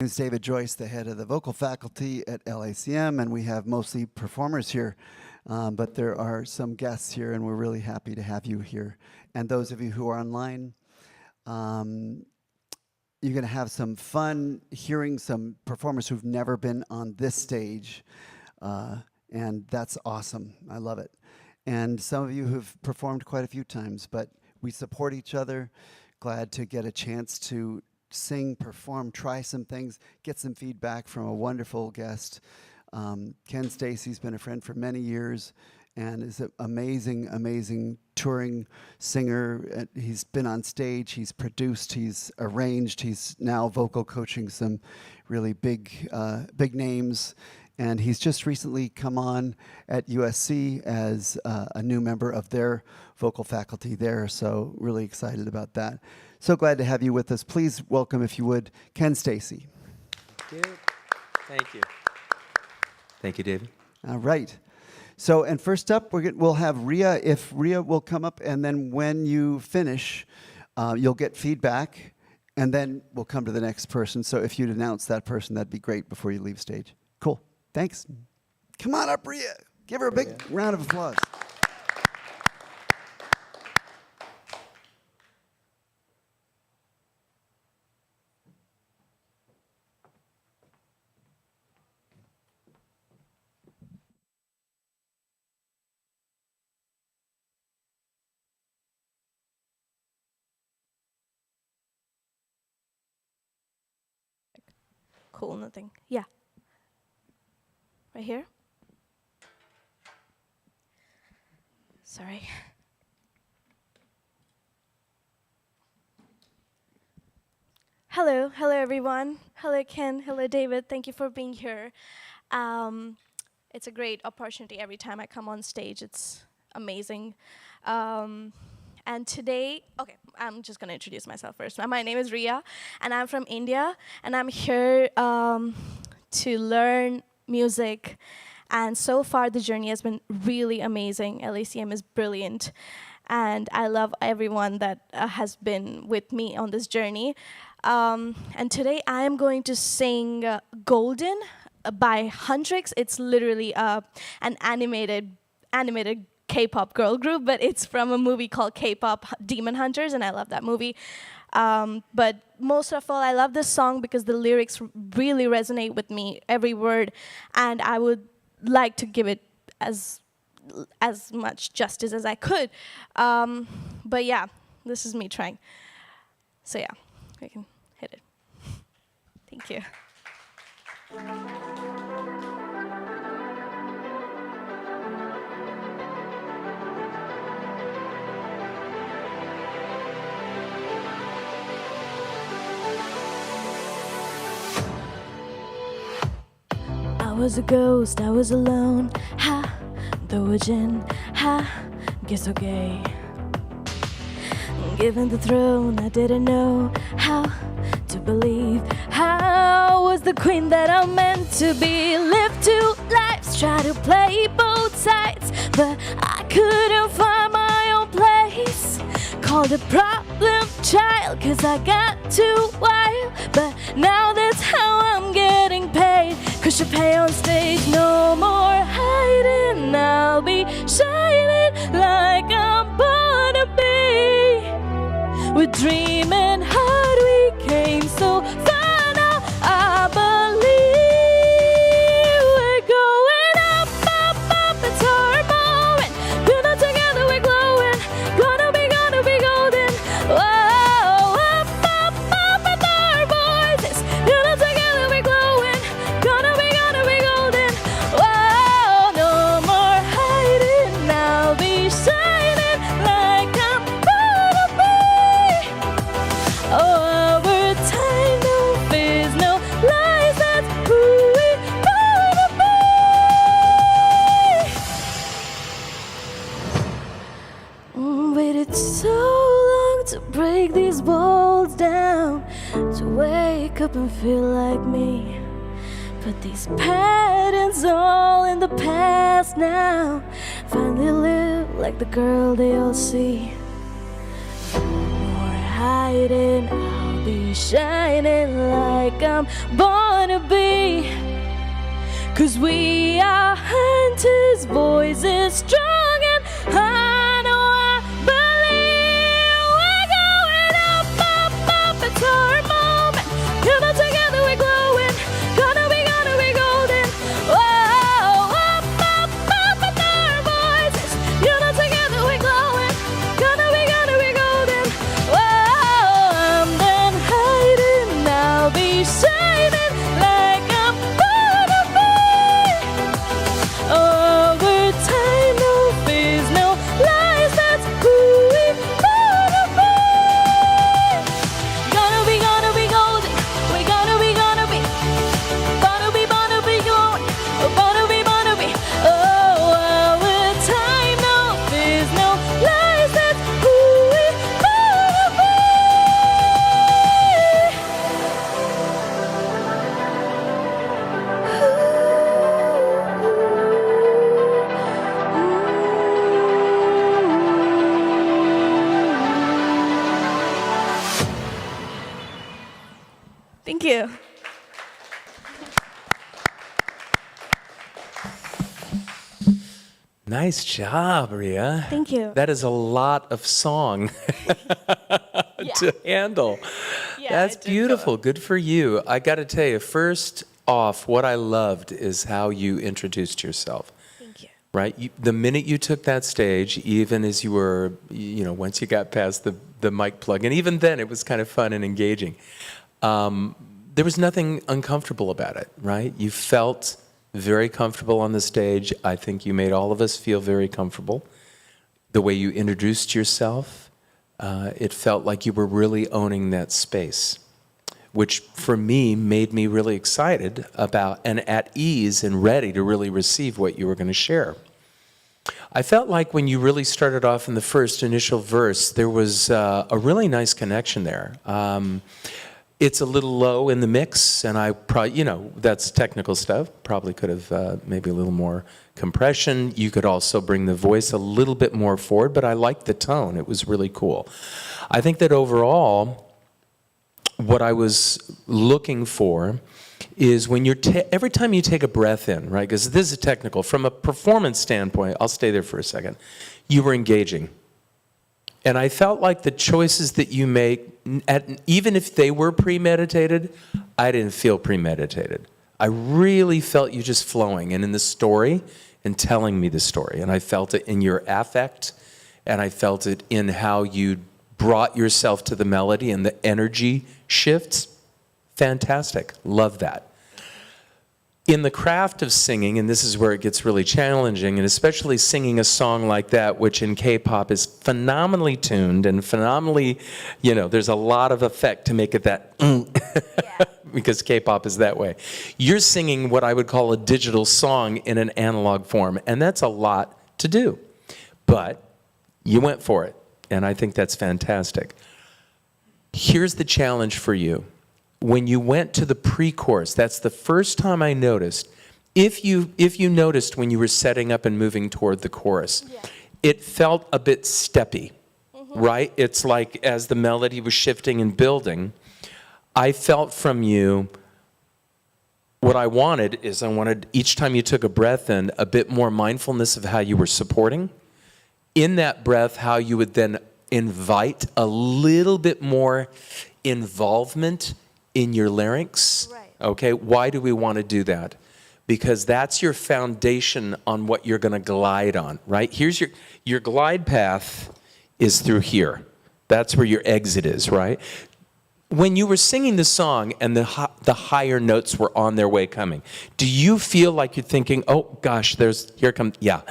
is David Joyce, the head of the vocal faculty at LACM, and we have mostly performers here, but there are some guests here, and we're really happy to have you here. And those of you who are online, you're going to have some fun hearing some performers who've never been on this stage, and that's awesome. I love it. And some of you who've performed quite a few times, but we support each other. Glad to get a chance to sing, perform, try some things, get some feedback from a wonderful guest. Ken Stacy's been a friend for many years and is an amazing, amazing touring singer. He's been on stage, he's produced, he's arranged, he's now vocal coaching some really big names. And he's just recently come on at USC as a new member of their vocal faculty there, so really excited about that. So glad to have you with us. Please welcome, if you would, Ken Stacy. Thank you. Thank you. Thank you, David. All right. So, and first up, we'll have Rhea. If Rhea will come up, and then when you finish, you'll get feedback, and then we'll come to the next person. So if you'd announce that person, that'd be great before you leave stage. Cool. Thanks. Come on up, Rhea. Give her a big round of applause. Cool, nothing. Yeah. Right here. Sorry. Hello everyone. Hello Ken, hello David. Thank you for being here. It's a great opportunity every time I come on stage. It's amazing. And today, okay, I'm just gonna introduce myself first. My name is Rhea, and I'm from India, and I'm here to learn music. And so far, the journey has been really amazing. LACM is brilliant, and I love everyone that has been with me on this journey. And today, I am going to sing Golden by Huntrix. It's literally an animated K-pop girl group, but it's from a movie called K-pop Demon Hunters, and I love that movie. But most of all, I love this song because the lyrics really resonate with me, every word, and I would like to give it as much justice as I could. But yeah, this is me trying. So yeah, we can hit it. Thank you. I was a ghost, I was alone. Ha, the Nguyen, ha, guess okay. Given the throne, I didn't know how to believe. How was the queen that I'm meant to be? Lived two lives, try to play both sides, but I couldn't find my own place. Called a problem child, cause I got too wild. But now that's how I'm getting paid. Cause you pay on stage, no more hiding. I'll be shining like I'm born to be. We're dreaming hard, we came so far now. I believe we're going up, up, up. It's our moment. We're not together, we're glowing. Gonna be golden. Whoa, up, up, up with our voices. We're not together, we're glowing. Gonna be golden. Whoa, no more hiding. I'll be shining like I'm born to be. Oh, our time, no fears, no lies. That's who we're born to be. Waited so long to break these walls down, to wake up and feel like me. But these patterns all in the past now. Finally live like the girl they all see. No more hiding, I'll be shining like I'm born to be. 'C's we are hunters, voices strong and I know I believe we're going up, up, up. It's our moment. You know, together we're glowing. Gonna be golden. Whoa, up, up, up. It's our voices. You know, together we're glowing. Gonna be golden. Whoa, I'm done hiding. I'll be shining like I'm born to be. Over time, no fears, no lies, that's who we want to be. Gonna be golden, we're gonna be glowing, wanna be. Oh, over time, no fears, no lies, that's who we want to be. Thank you. Nice job, Ria. Thank you. That is a lot of song to handle. Yeah, That's I did beautiful. Good for you. I got to tell you, first off, what I loved is how you introduced yourself. Thank you. Right? The minute you took that stage, even as you were, once you got past the mic plug, and even then it was kind of fun and engaging. There was nothing uncomfortable about it, right? You felt very comfortable on the stage. I think you made all of us feel very comfortable. The way you introduced yourself, it felt like you were really owning that space, which for me made me really excited about and at ease and ready to really receive what you were going to share. I felt like when you really started off in the first initial verse, there was a really nice connection there. It's a little low in the mix, and I probably, that's technical stuff. Probably could have maybe a little more compression. You could also bring the voice a little bit more forward, but I liked the tone. It was really cool. I think that overall, what I was looking for is when you're every time you take a breath in, right? Because this is technical. From a performance standpoint, I'll stay there for a second. You were engaging. And I felt like the choices that you make, even if they were premeditated, I didn't feel premeditated. I really felt you just flowing and in the story and telling me the story. And I felt it in your affect, and I felt it in how you brought yourself to the melody and the energy shifts. Fantastic. Love that. In the craft of singing, and this is where it gets really challenging, and especially singing a song like that, which in K-pop is phenomenally tuned and phenomenally, there's a lot of effect to make it that, because K-pop is that way. You're singing what I would call a digital song in an analog form, and that's a lot to do. But you went for it, and I think that's fantastic. Here's the challenge for you. When you went to the pre-chorus, that's the first time I noticed, if you noticed when you were setting up and moving toward the chorus, it felt a bit steppy, right? It's like as the melody was shifting and building, I felt from you, what I wanted each time you took a breath in, a bit more mindfulness of how you were supporting. In that breath, how you would then invite a little bit more involvement in your larynx. Right. Okay, why do we want to do that? Because that's your foundation on what you're going to glide on, right? Here's your glide path is through here. That's where your exit is, right? When you were singing the song and the higher notes were on their way coming, do you feel like you're thinking, oh gosh, here comes, yeah.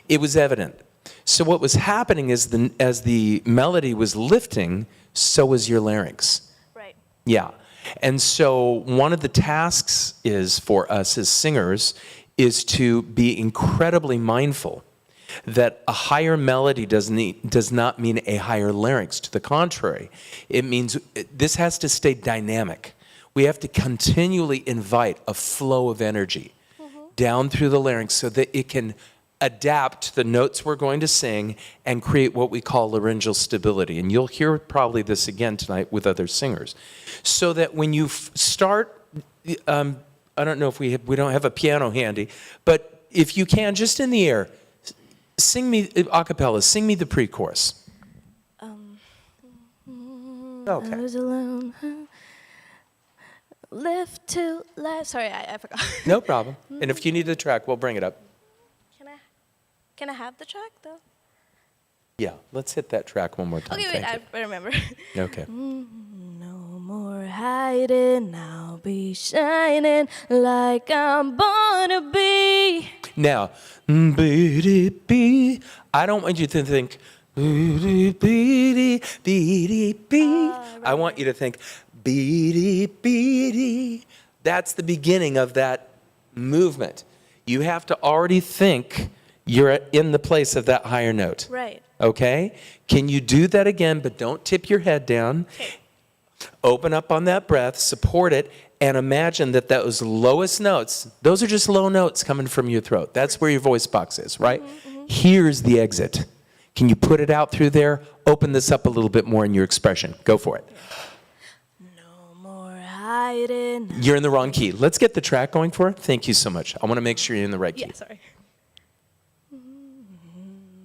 It was evident. So what was happening is as the melody was lifting, so was your larynx. Right. Yeah. And so one of the tasks is for us as singers is to be incredibly mindful that a higher melody does not mean a higher larynx. To the contrary, it means this has to stay dynamic. We have to continually invite a flow of energy down through the larynx so that it can adapt to the notes we're going to sing and create what we call laryngeal stability. And you'll hear probably this again tonight with other singers. So that when you start, I don't know if we don't have a piano handy, but if you can, just in the air, sing me, a cappella, sing me the pre-chorus. Okay. I was alone. Live to life. Sorry, I forgot. No problem. And if you need the track, we'll bring it up. Can I have the track though? Yeah, let's hit that track one more time. Okay, wait, Thank I remember. you. Okay. No more hiding, I'll be shining like I'm born to be. Now, I don't want you to think, I want you to think, that's the beginning of that movement. You have to already think you're in the place of that higher note. Right. Okay? Can you do that again, but don't tip your head down. Okay. Open up on that breath, support it, and imagine that those lowest notes, those are just low notes coming from your throat. That's where your voice box is, right? Here's the exit. Can you put it out through there? Open this up a little bit more in your expression. Go for it. No more hiding. You're in the wrong key. Let's get the track going for it. Thank you so much. I want to make sure you're in the right key. Yeah, sorry. No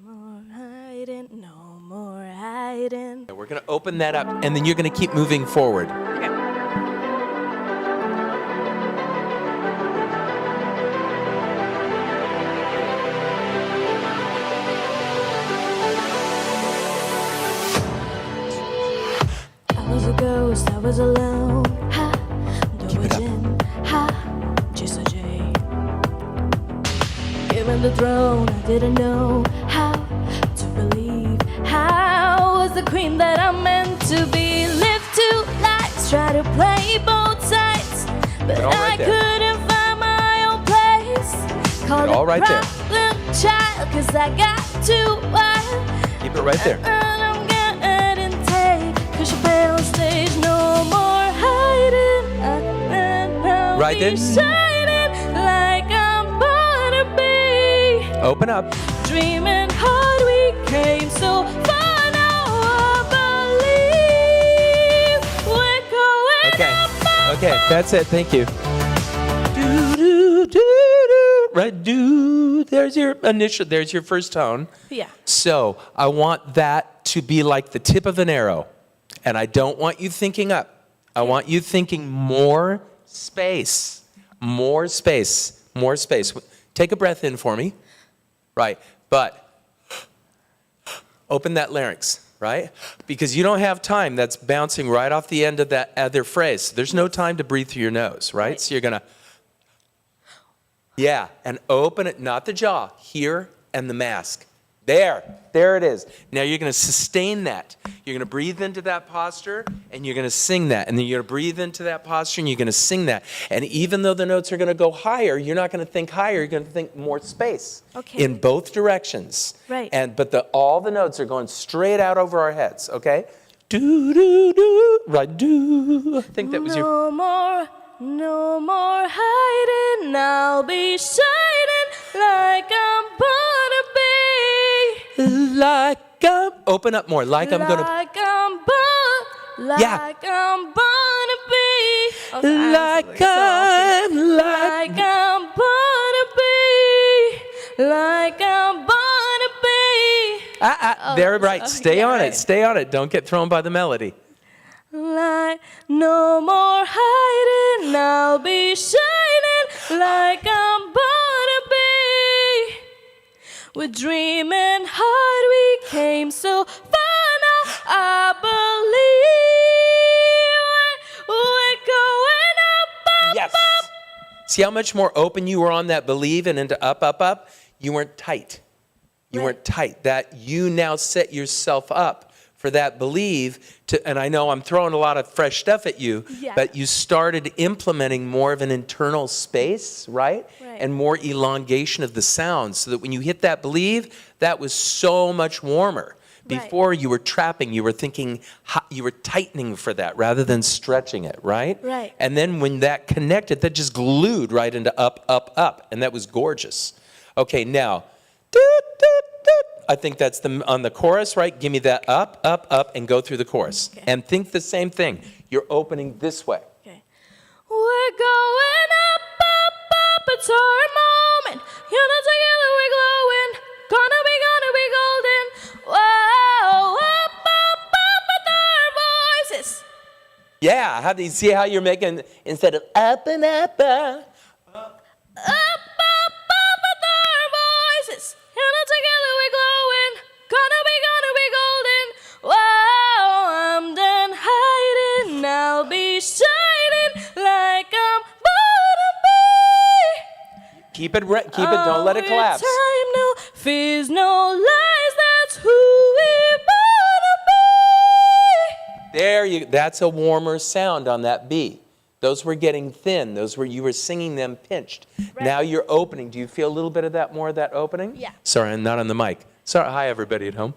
more hiding, no more hiding. We're going to open that up, and then you're going to keep moving forward. Okay. I was a ghost, I was alone. Ha, Keep it up. ha, just a J. Given the throne, I didn't know how to believe. How was the queen that I'm meant to be? Live two lives, try to play both sides, but all right I there. couldn't find my own place. Called all a right there. problem child, 'cause I got too wild. Keep it right there. And I'm getting take, 'cause you fail stage, no more hiding. I'll Right be then. shining like I'm born to be. Open up. Dreaming hard, we came so far, now I believe we're going Okay. up. Okay, that's it. Thank you. Do, do, do, do. Right, do. There's your initial, there's your first tone. Yeah. So I want that to be like the tip of an arrow. And I don't want you thinking up. I want you thinking more space. More space. More space. Take a breath in for me. Right. But open that larynx, right? Because you don't have time. That's bouncing right off the end of that other phrase. There's no time to breathe through your nose, right? Right. So you're going to, yeah, and open it, not the jaw, here and the mask. There it is. Now you're going to sustain that. You're going to breathe into that posture, and you're going to sing that. And then you're going to breathe into that posture, and you're going to sing that. And even though the notes are going to go higher, you're not going to think higher. You're going to think more space. Okay. In both directions. Right. But all the notes are going straight out over our heads. Okay. Do do do. Right. Do. I think that was your. No more hiding. I'll be shining like I'm born to be. Like I'm. Open up more. Like I'm gonna. Like I'm born. Like Yeah. I'm born to be. Like I'm. Like I'm born to be. Like I'm born to be. There, right. Stay yeah, on right. it. Stay on it. Don't get thrown by the melody. Like no more hiding, I'll be shining like I'm born to be. We're dreaming hard, we came so far, now I believe we're going up, up, Yes. up. See how much more open you were on that believe and into up, up, up? You weren't tight. You Right. weren't tight. That you now set yourself up for that believe to, and I know I'm throwing a lot of fresh stuff at you, Yeah. but you started implementing more of an internal space, right? Right. And more elongation of the sound so that when you hit that believe, that was so much warmer. Right. Before you were trapping, you were thinking, you were tightening for that rather than stretching it, right? Right. And then when that connected, that just glued right into up, up, up, and that was gorgeous. Okay, now, I think that's on the chorus, right? Give me that up, up, up, and go through the chorus. Okay. And think the same thing. You're opening this way. Okay. We're going up, up, up, it's our moment. You know, together we're glowing. Gonna be golden. Whoa, up, up, up with our voices. Yeah, how do you see how you're making, instead of up and up, Up, up, up with our voices. You know, together we're glowing. Gonna be golden. Whoa, I'm done hiding. I'll be shining like I'm born to be. keep it, don't let it collapse. Time, no fears, no lies. That's who we're born to be. That's a warmer sound on that B. Those were getting thin. You were singing them pinched. Right. Now you're opening. Do you feel a little bit of that more of that opening? Yeah. Sorry, I'm not on the mic. Sorry, hi everybody at home.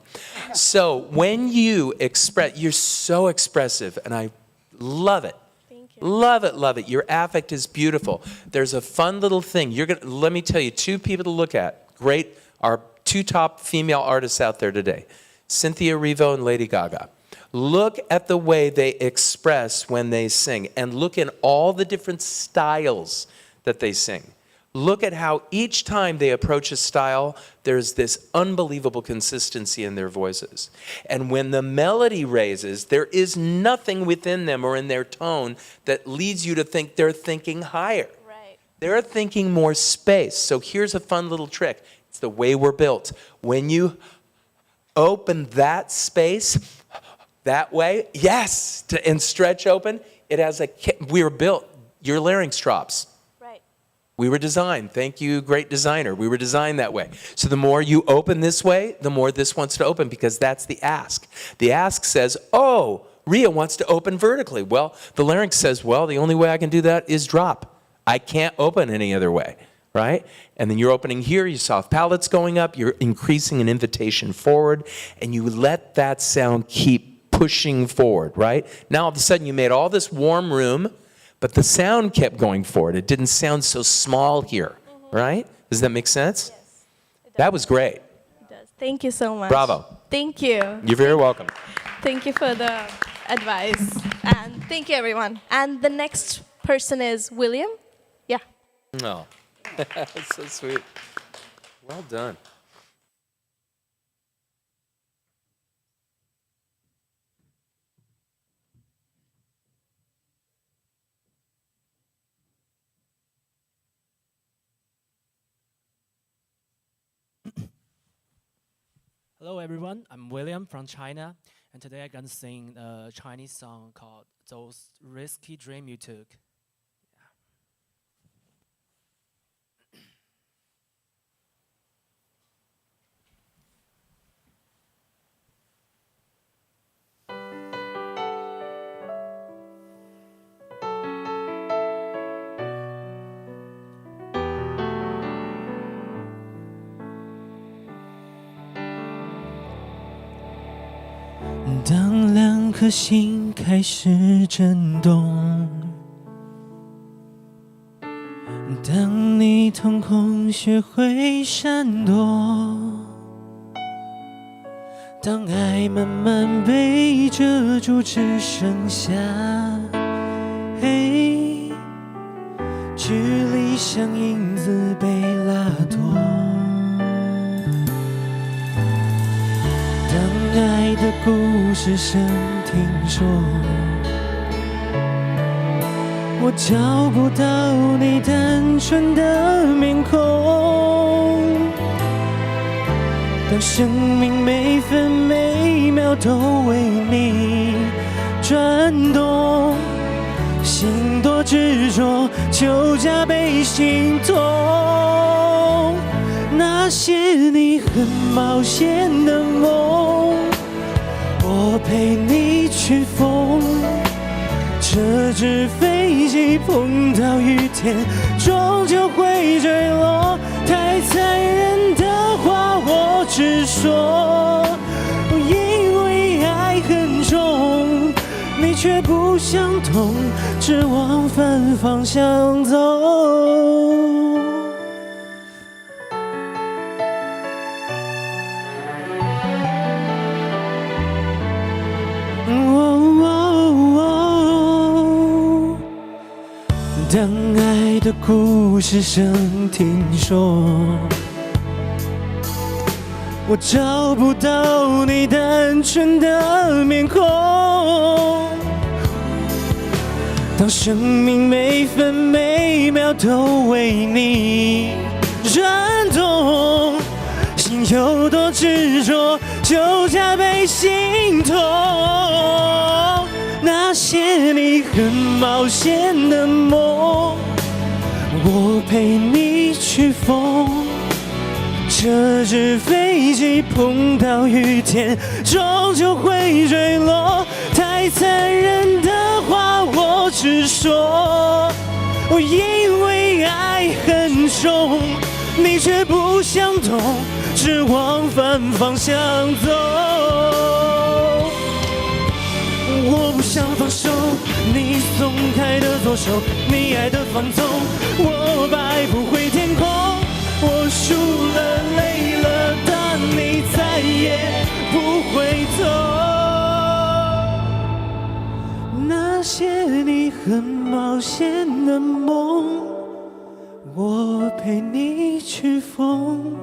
So when you express, you're so expressive, and I love it. Thank you. Love it, love it. Your affect is beautiful. There's a fun little thing. Let me tell you, two people to look at. Great, our two top female artists out there today, Cynthia Erivo and Lady Gaga. Look at the way they express when they sing, and look in all the different styles that they sing. Look at how each time they approach a style, there's this unbelievable consistency in their voices. And when the melody raises, there is nothing within them or in their tone that leads you to think they're thinking higher. Right. They're thinking more space. So here's a fun little trick. It's the way we're built. When you open that space that way, yes, and stretch open, we were built, your larynx drops. Right. We were designed, thank you, great designer. We were designed that way. So the more you open this way, the more this wants to open, because that's the ask. The ask says, oh, Rhea wants to open vertically. Well, the larynx says, well, the only way I can do that is drop. I can't open any other way, right? And then you're opening here, your soft palate's going up, you're increasing an invitation forward, and you let that sound keep pushing forward, right? Now all of a sudden you made all this warm room, but the sound kept going forward. It didn't sound so small here, right? Does that make sense? Yes. That was great. It does. Thank you so much. Bravo. Thank you. You're very welcome. Thank you for the advice. And thank you, everyone. And the next person is William. Yeah. Oh, that's so sweet. Well done. Hello everyone, I'm William from China, and today I'm gonna sing a Chinese song called Those Risky Dreams You Took. 当两颗心开始震动，当你瞳孔学会闪躲，当爱慢慢被遮住，只剩下黑，距离像影子被拉脱。当爱的故事声听说，我找不到你单纯的面孔。当生命每分每秒都为你转动，心多执着，就加倍心痛。那些你很冒险的梦，我陪你去疯。这只飞机碰到雨天，终究会坠落。太残忍的话我直说，因为爱很重，你却不想懂，只往反方向走。当爱的故事声听说，我找不到你单纯的面孔。当生命每分每秒都为你转动，心有多执着，就加倍心痛。那些你很冒险的梦，我陪你去疯。这只飞机碰到雨天，终究会坠落。太残忍的话我直说，我因为爱很重，你却不想懂，只往反方向走。我不想放手，你松开的左手，你爱的放纵，我摆不回天空。我输了，累了，但你再也不回头。那些你很冒险的梦，我陪你去疯。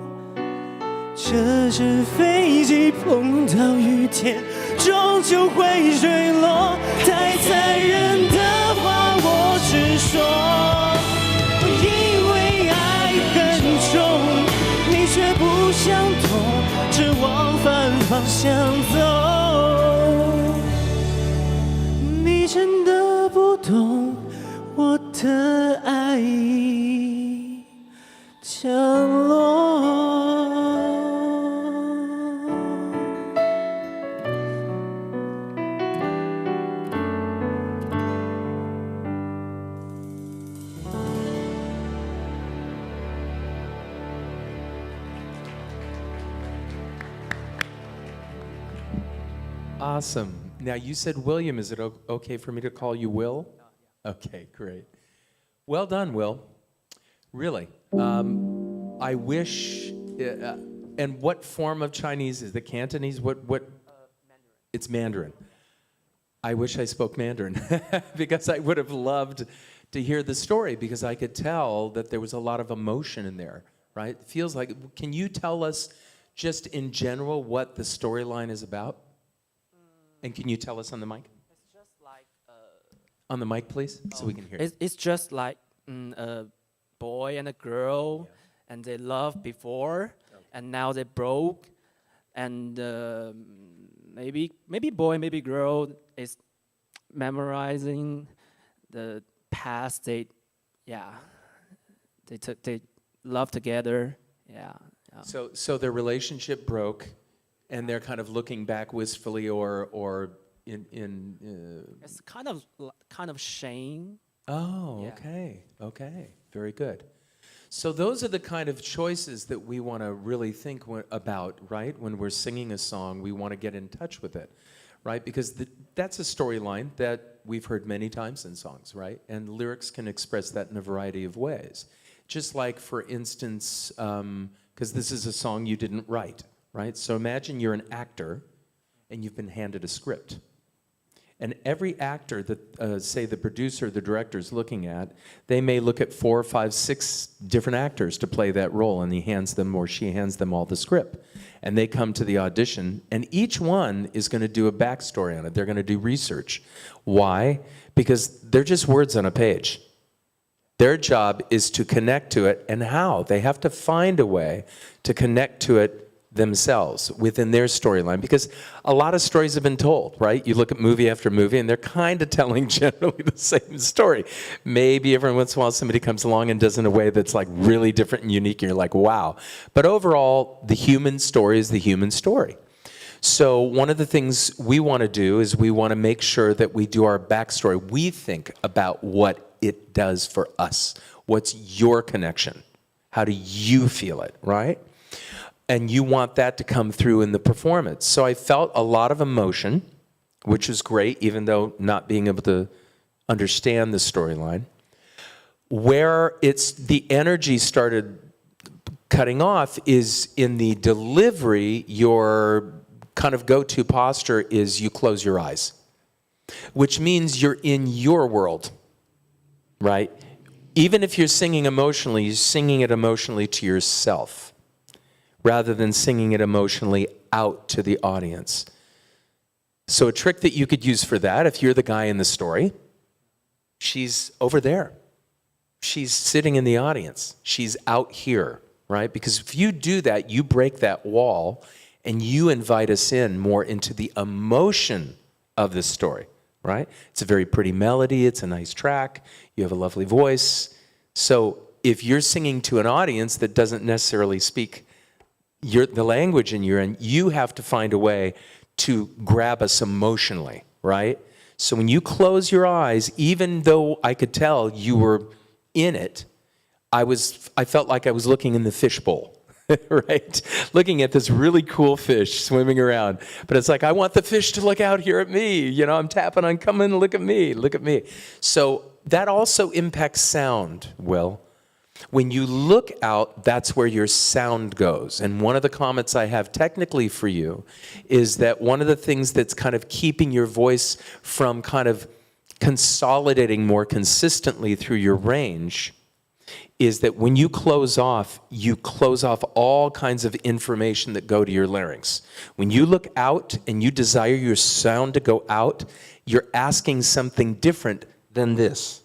这只飞机碰到雨天，终究会坠落。太残忍的话我直说，因为爱很重，你却不想懂，只往反方向走。你真的不懂我的爱已降落。Awesome. Now, you said William. Is it okay for me to call you Will? Okay, great. Well done, Will. Really. I wish... and what form of Chinese is it? Cantonese? What? Mandarin. It's Mandarin. I wish I spoke Mandarin because I would have loved to hear the story, because I could tell that there was a lot of emotion in there, right? It feels like... Can you tell us just in general what the storyline is about? And can you tell us on the mic? It's just like On the mic, please, so we can hear. it's just like a boy and a girl, and they loved before, and now they broke, and maybe boy, maybe girl is memorizing the past. They love together. Yeah. So their relationship broke, and they're kind of looking back wistfully, or It's kind of shame. Oh, Yeah. okay, very good. So those are the kind of choices that we want to really think about, right? When we're singing a song, we want to get in touch with it, right? Because that's a storyline that we've heard many times in songs, right? And lyrics can express that in a variety of ways. Just like, for instance, because this is a song you didn't write, right? So imagine you're an actor and you've been handed a script. And every actor that, say, the producer, the director is looking at, they may look at 4, 5, 6 different actors to play that role, and he hands them, or she hands them, all the script. And they come to the audition, and each one is going to do a backstory on it. They're going to do research. Why? Because they're just words on a page. Their job is to connect to it, and how? They have to find a way to connect to it themselves within their storyline, because a lot of stories have been told, right? You look at movie after movie, and they're kind of telling generally the same story. Maybe every once in a while somebody comes along and does it in a way that's like really different and unique, and you're like, wow. But overall, the human story is the human story. So one of the things we want to do is we want to make sure that we do our backstory. We think about what it does for us. What's your connection? How do you feel it, right? And you want that to come through in the performance. So I felt a lot of emotion, which is great, even though not being able to understand the storyline. Where the energy started cutting off is in the delivery. Your kind of go-to posture is you close your eyes, which means you're in your world, right? Even if you're singing emotionally, you're singing it emotionally to yourself rather than singing it emotionally out to the audience. So a trick that you could use for that, if you're the guy in the story, she's over there. She's sitting in the audience. She's out here, right? Because if you do that, you break that wall and you invite us in more into the emotion of the story, right? It's a very pretty melody. It's a nice track. You have a lovely voice. So if you're singing to an audience that doesn't necessarily speak the language you're in, you have to find a way to grab us emotionally, right? So when you close your eyes, even though I could tell you were in it, I felt like I was looking in the fishbowl, right? Looking at this really cool fish swimming around. But it's like, I want the fish to look out here at me. You know, I'm tapping on, come in, look at me, look at me. So that also impacts sound, Will. When you look out, that's where your sound goes. And one of the comments I have technically for you is that one of the things that's kind of keeping your voice from kind of consolidating more consistently through your range is that when you close off all kinds of information that go to your larynx. When you look out and you desire your sound to go out, you're asking something different than this.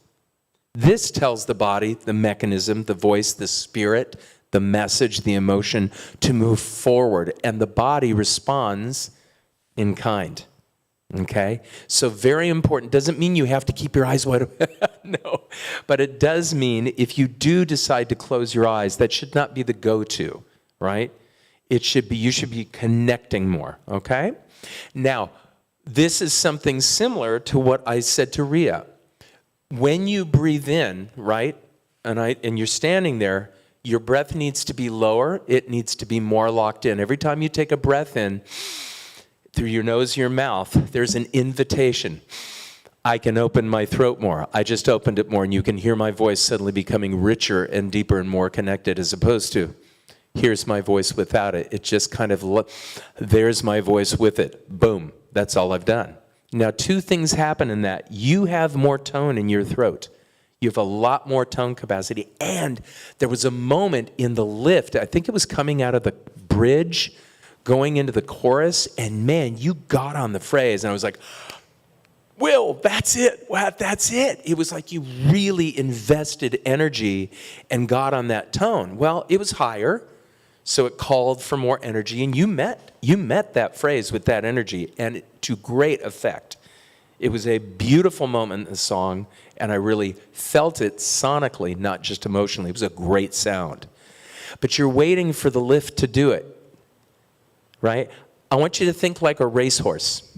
This tells the body, the mechanism, the voice, the spirit, the message, the emotion to move forward. And the body responds in kind. Okay? So very important. Doesn't mean you have to keep your eyes wide open. No. But it does mean if you do decide to close your eyes, that should not be the go-to, right? It should be, you should be connecting more. Okay? Now, this is something similar to what I said to Rhea. When you breathe in, right, and you're standing there, your breath needs to be lower. It needs to be more locked in. Every time you take a breath in through your nose, your mouth, there's an invitation. I can open my throat more. I just opened it more, and you can hear my voice suddenly becoming richer and deeper and more connected, as opposed to, here's my voice without it. It just kind of, there's my voice with it. Boom. That's all I've done. Now, two things happen in that. You have more tone in your throat. You have a lot more tone capacity. And there was a moment in the lift, I think it was coming out of the bridge, going into the chorus, and man, you got on the phrase. And I was like, Will, that's it. Wow, that's it. It was like you really invested energy and got on that tone. Well, it was higher, so it called for more energy, and you met that phrase with that energy, and to great effect. It was a beautiful moment in the song, and I really felt it sonically, not just emotionally. It was a great sound. But you're waiting for the lift to do it, right? I want you to think like a racehorse.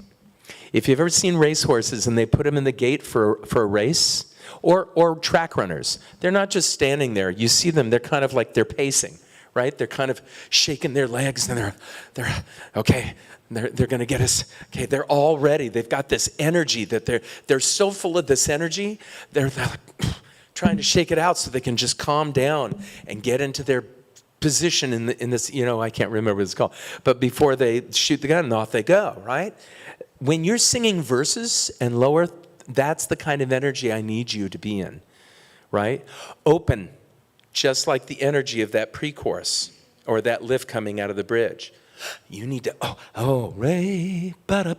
If you've ever seen racehorses and they put them in the gate for a race, or track runners, they're not just standing there. You see them, they're kind of like they're pacing. Right? They're kind of shaking their legs and they're okay, they're going to get us. Okay, they're all ready. They've got this energy that they're so full of this energy, they're like trying to shake it out so they can just calm down and get into their position in this, I can't remember what it's called, but before they shoot the gun and off they go, right? When you're singing verses and lower, that's the kind of energy I need you to be in, right? Open. Just like the energy of that pre-chorus or that lift coming out of the bridge. You need to, Ray, I'm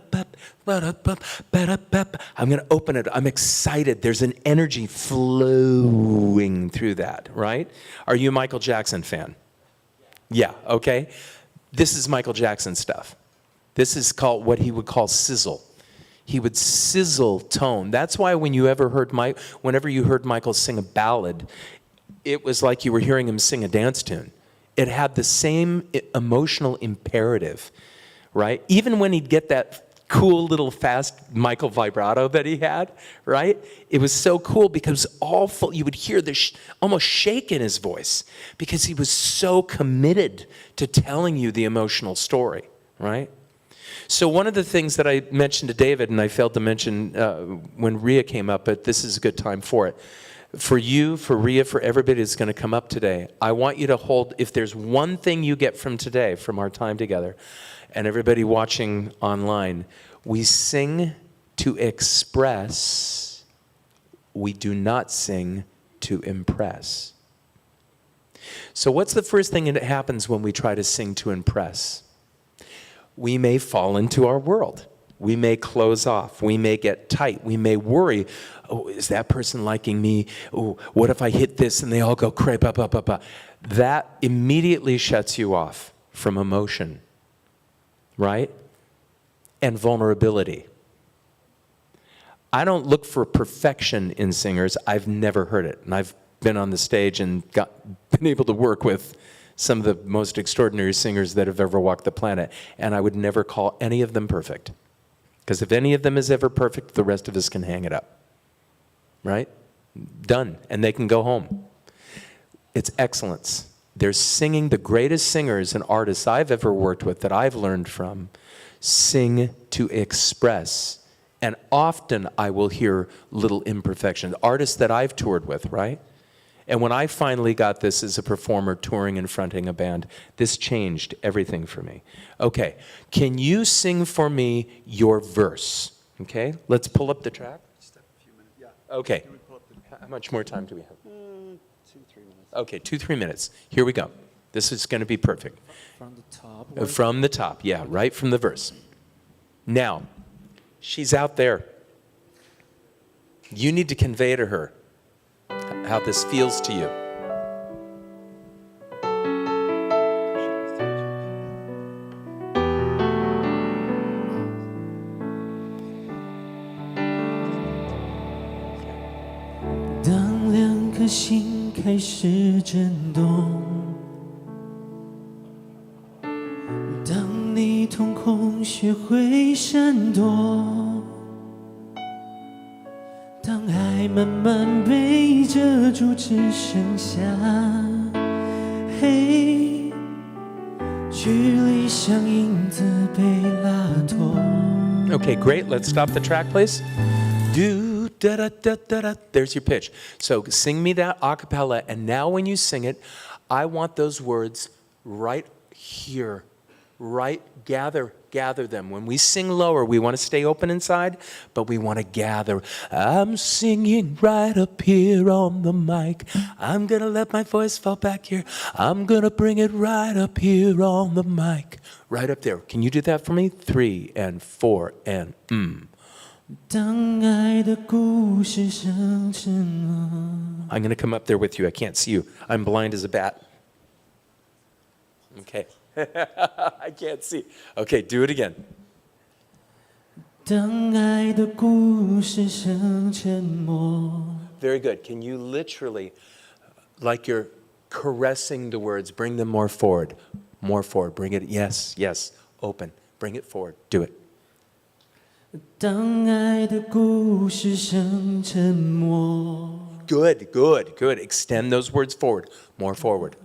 going to open it. I'm excited. There's an energy flowing through that, right? Are you a Michael Jackson fan? Yeah, okay. This is Michael Jackson stuff. This is called what he would call sizzle. He would sizzle tone. That's why whenever you heard Michael sing a ballad, it was like you were hearing him sing a dance tune. It had the same emotional imperative, right? Even when he'd get that cool little fast Michael vibrato that he had, right? It was so cool because you would hear the almost shake in his voice because he was so committed to telling you the emotional story, right? So one of the things that I mentioned to David, and I failed to mention when Rhea came up, but this is a good time for it. For you, for Rhea, for everybody that's going to come up today, I want you to hold, if there's one thing you get from today, from our time together, and everybody watching online, we sing to express, we do not sing to impress. So what's the first thing that happens when we try to sing to impress? We may fall into our world. We may close off. We may get tight. We may worry, oh, is that person liking me? Oh, what if I hit this and they all go cray, ba, ba, ba, ba. That immediately shuts you off from emotion, right? And vulnerability. I don't look for perfection in singers. I've never heard it. And I've been on the stage and been able to work with some of the most extraordinary singers that have ever walked the planet. And I would never call any of them perfect. Because if any of them is ever perfect, the rest of us can hang it up. Right? Done. And they can go home. It's excellence. They're singing, the greatest singers and artists I've ever worked with that I've learned from sing to express. And often I will hear little imperfections. Artists that I've toured with, right? And when I finally got this as a performer touring and fronting a band, this changed everything for me. Okay, can you sing for me your verse? Okay, let's pull up the track. Okay, how much more time do we have? 2-3 minutes. Okay, 2-3 minutes. Here we go. This is going to be perfect. From the top. From the top, yeah, right from the verse. Now, she's out there. You need to convey to her how this feels to you.当两颗心开始震动，当你瞳孔学会闪躲，当爱慢慢被遮住，只剩下黑，距离像影子被拉脱。 Okay, great. Let's stop the track, please. Do da da da da da. There's your pitch. So sing me that a cappella, and now when you sing it, I want those words right here, right. Gather them. When we sing lower, we want to stay open inside, but we want to gather. I'm singing right up here on the mic. I'm gonna let my voice fall back here. I'm gonna bring it right up here on the mic. Right up there. Can you do that for me? 3 and 4 and 当爱的故事上沉默。 I'm gonna come up there with you. I can't see you. I'm blind as a bat. Okay. I can't see. Okay, do it again. 当爱的故事上沉默。 Very good. Can you literally, like you're caressing the words, bring them more forward? More forward. Bring it. Yes, yes. Open. Bring it forward. Do it. 当爱的故事上沉默。 Good, good, good. Extend those words forward. More forward.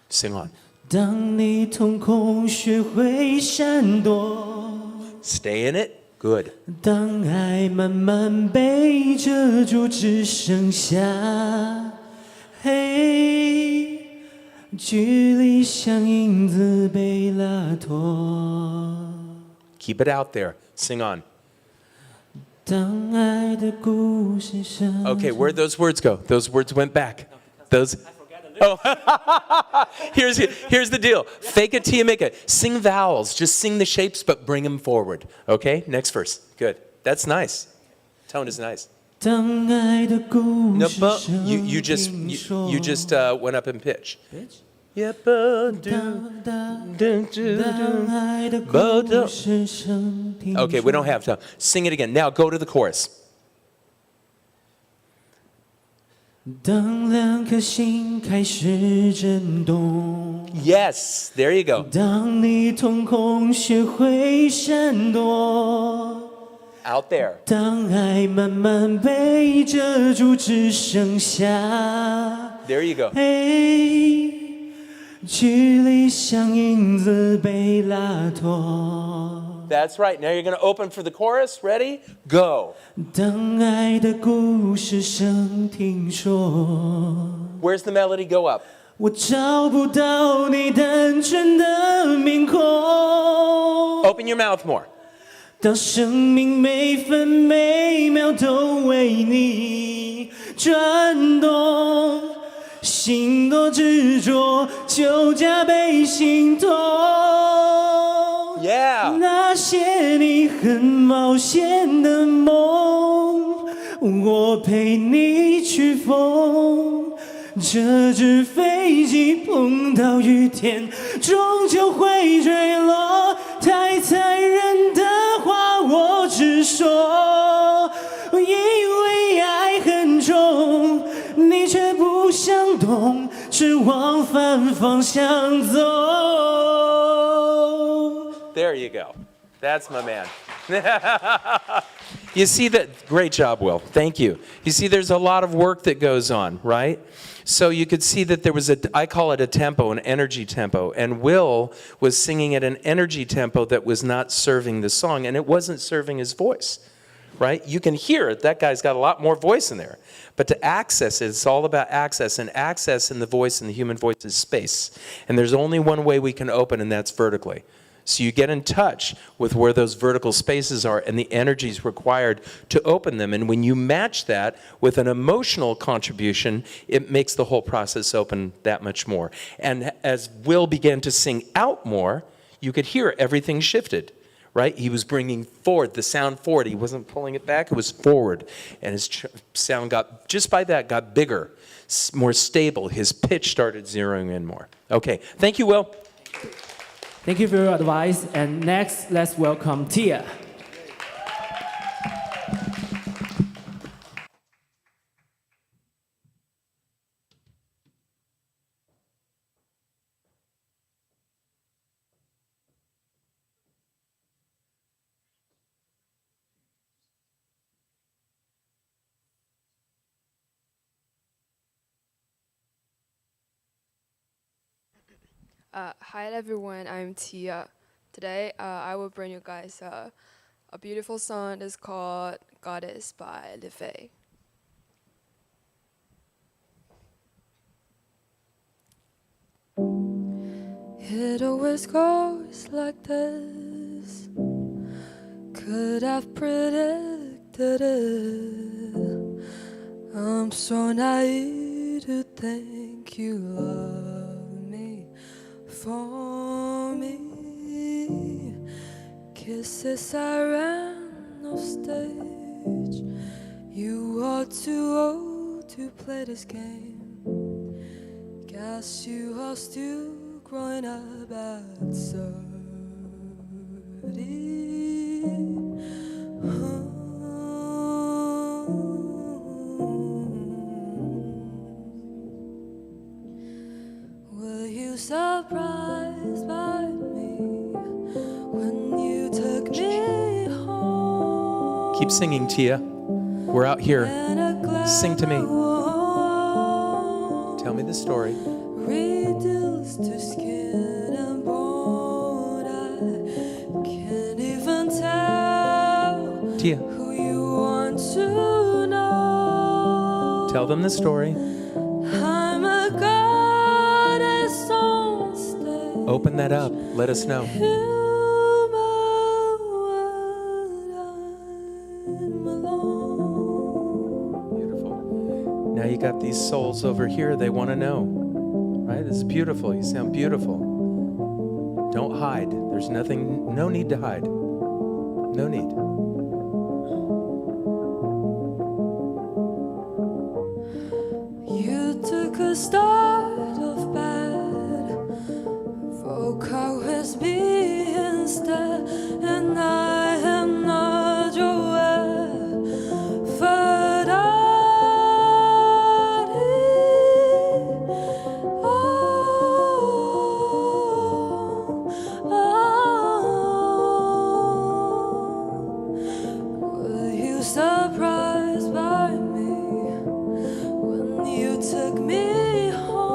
Sing on. 当你瞳孔学会闪躲， Stay in it. Good. 当爱慢慢被遮住，只剩下黑，距离像影子被拉脱。 Keep it out there. Sing on. 当爱的故事上。 Okay, where'd those words go? Those words went back. Those. Oh, here's the deal. Fake it till you make it. Sing vowels. Just sing the shapes, but bring them forward. Okay, next verse. Good. That's nice. Tone is nice. 当爱的故 No, 事 but 上 you just 听说 you just went up in pitch. Pitch? Yep. 当爱的故事上听 Okay, we don't have to. Sing it again. Now go to the chorus. 当两颗心开始震动， Yes, there you go. 当你瞳孔学会闪躲， Out there. 当爱慢慢被遮住，只剩下 There you go. 黑，距离像影子被拉脱。 That's right. Now you're going to open for the chorus. Ready? Go. 当爱的故事上听说， Where's the melody? Go up. 我找不到你单纯的面孔。 Open your mouth more. 当生命每分每秒都为你转动，心多执着，就加倍心痛。Yeah. 那些你很冒险的梦，我陪你去疯。这只飞机碰到雨天，终究会坠落。太残忍的话我只说，因为爱很重，你却不想懂，只往反方向走。There you go. That's my man. You see that? Great job, Will. Thank you. You see, there's a lot of work that goes on, right? So you could see that there was I call it a tempo, an energy tempo. And Will was singing at an energy tempo that was not serving the song, and it wasn't serving his voice, right? You can hear it. That guy's got a lot more voice in there. But to access it, it's all about access. And access in the voice, in the human voice, is space. And there's only one way we can open, and that's vertically. So you get in touch with where those vertical spaces are and the energies required to open them. And when you match that with an emotional contribution, it makes the whole process open that much more. And as Will began to sing out more, you could hear everything shifted, right? He was bringing forward, the sound forward. He wasn't pulling it back, it was forward. And his sound got, just by that, got bigger, more stable. His pitch started zeroing in more. Okay, thank you, Will. Thank you for your advice. And next, let's welcome Tia. Hi everyone, I'm Tia. Today I will bring you guys a beautiful song. It's called Goddess by Livey. It always goes like this. Could have predicted it. I'm so naive to think you love me. For me, kisses I ran off stage. You are too old to play this game. Guess you are still growing up at 30. Were you surprised by me when you took me home? Keep singing, Tia. We're out here. Sing to me. Tell me the story. Reduced to skin and bone, I can't even tell Tia, who you want to know. tell them the story. I'm a goddess on stage. Open that up. Let us know. Beautiful. Now you got these souls over here. They want to know. Right? This is beautiful. You sound beautiful. Don't hide. There's nothing, no need to hide. No need. You took a start of bad, vocal with me instead, and I am not your surprised by me when you took me home.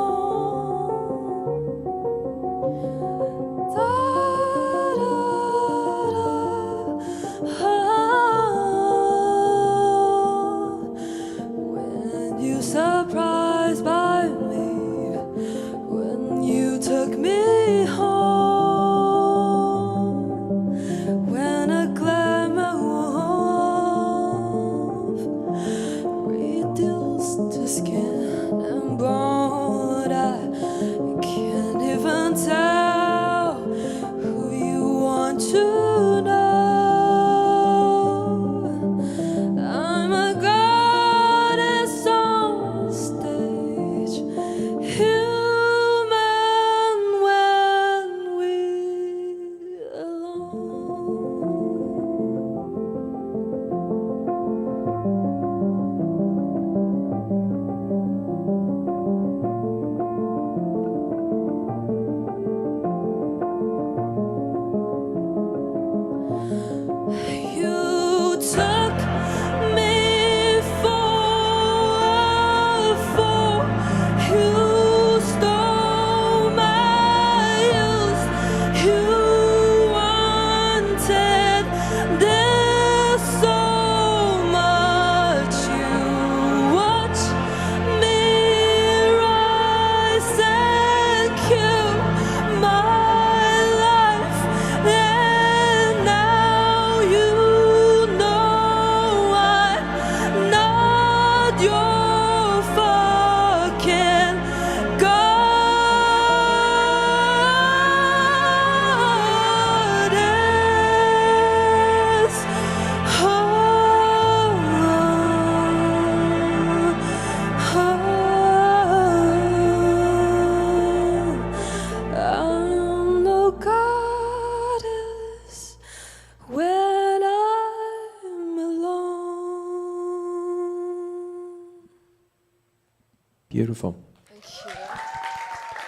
Beautiful. Thank you.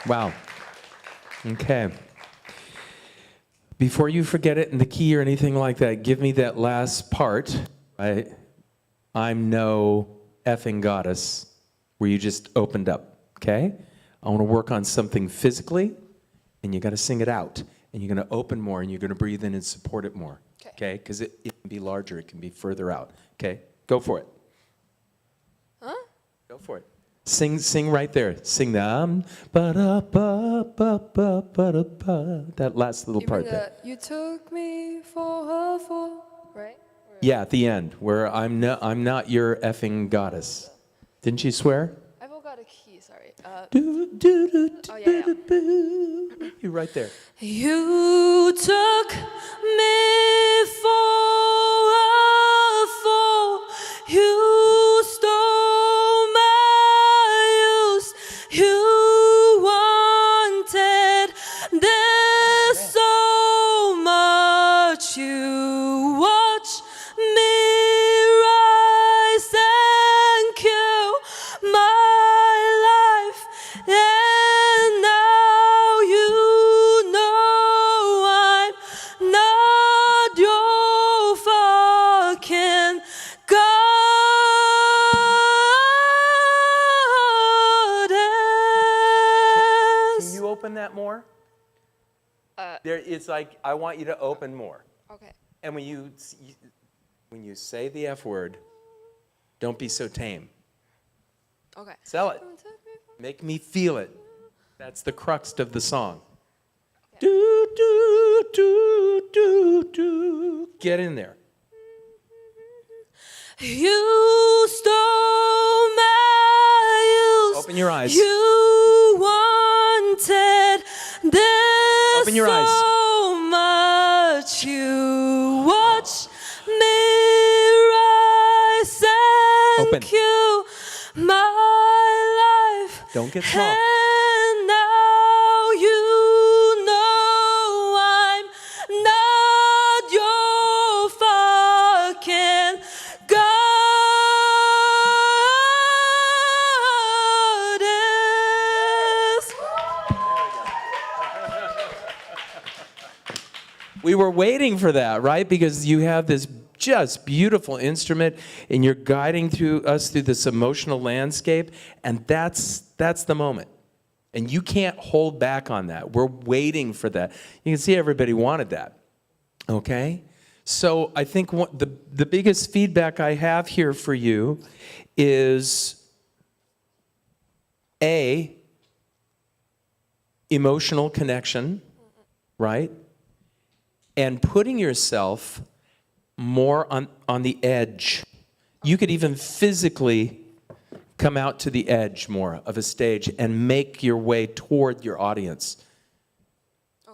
Wow. Okay. Before you forget it in the key or anything like that, give me that last part, right? I'm no effing goddess, where you just opened up, okay? I want to work on something physically, and you got to sing it out. And you're going to open more, and you're going to breathe in and support it more, okay? Because it can be larger, it can be further out, okay? Go for it. Huh? Go for it. Sing right there. Sing the ba-da-ba-ba-ba-ba-da-ba. That last little part there. You took me for a fool, right? Yeah, at the end, where I'm not your effing goddess. Didn't you swear? I forgot a key, sorry. Yeah. You're right there. You took me for a fool. You stole my youth. You wanted this so much. You watch me rise and kill my life. And now you know I'm not your fucking goddess. Can you open that more? It's like, I want you to open more. Okay. And when you say the F word, don't be so tame. Okay. Sell it. Make me feel it. That's the crux of the song. Do, do, do, do, do. Get in there. You stole my youth. Open your eyes. You wanted this Open your eyes. so much. You watch me rise and Open. kill my life. Don't get small. And now you know I'm not your fucking goddess. We were waiting for that, right? Because you have this just beautiful instrument, and you're guiding us through this emotional landscape, and that's the moment. And you can't hold back on that. We're waiting for that. You can see everybody wanted that, okay? So I think the biggest feedback I have here for you is, A, emotional connection, right? And putting yourself more on the edge. You could even physically come out to the edge more of a stage and make your way toward your audience.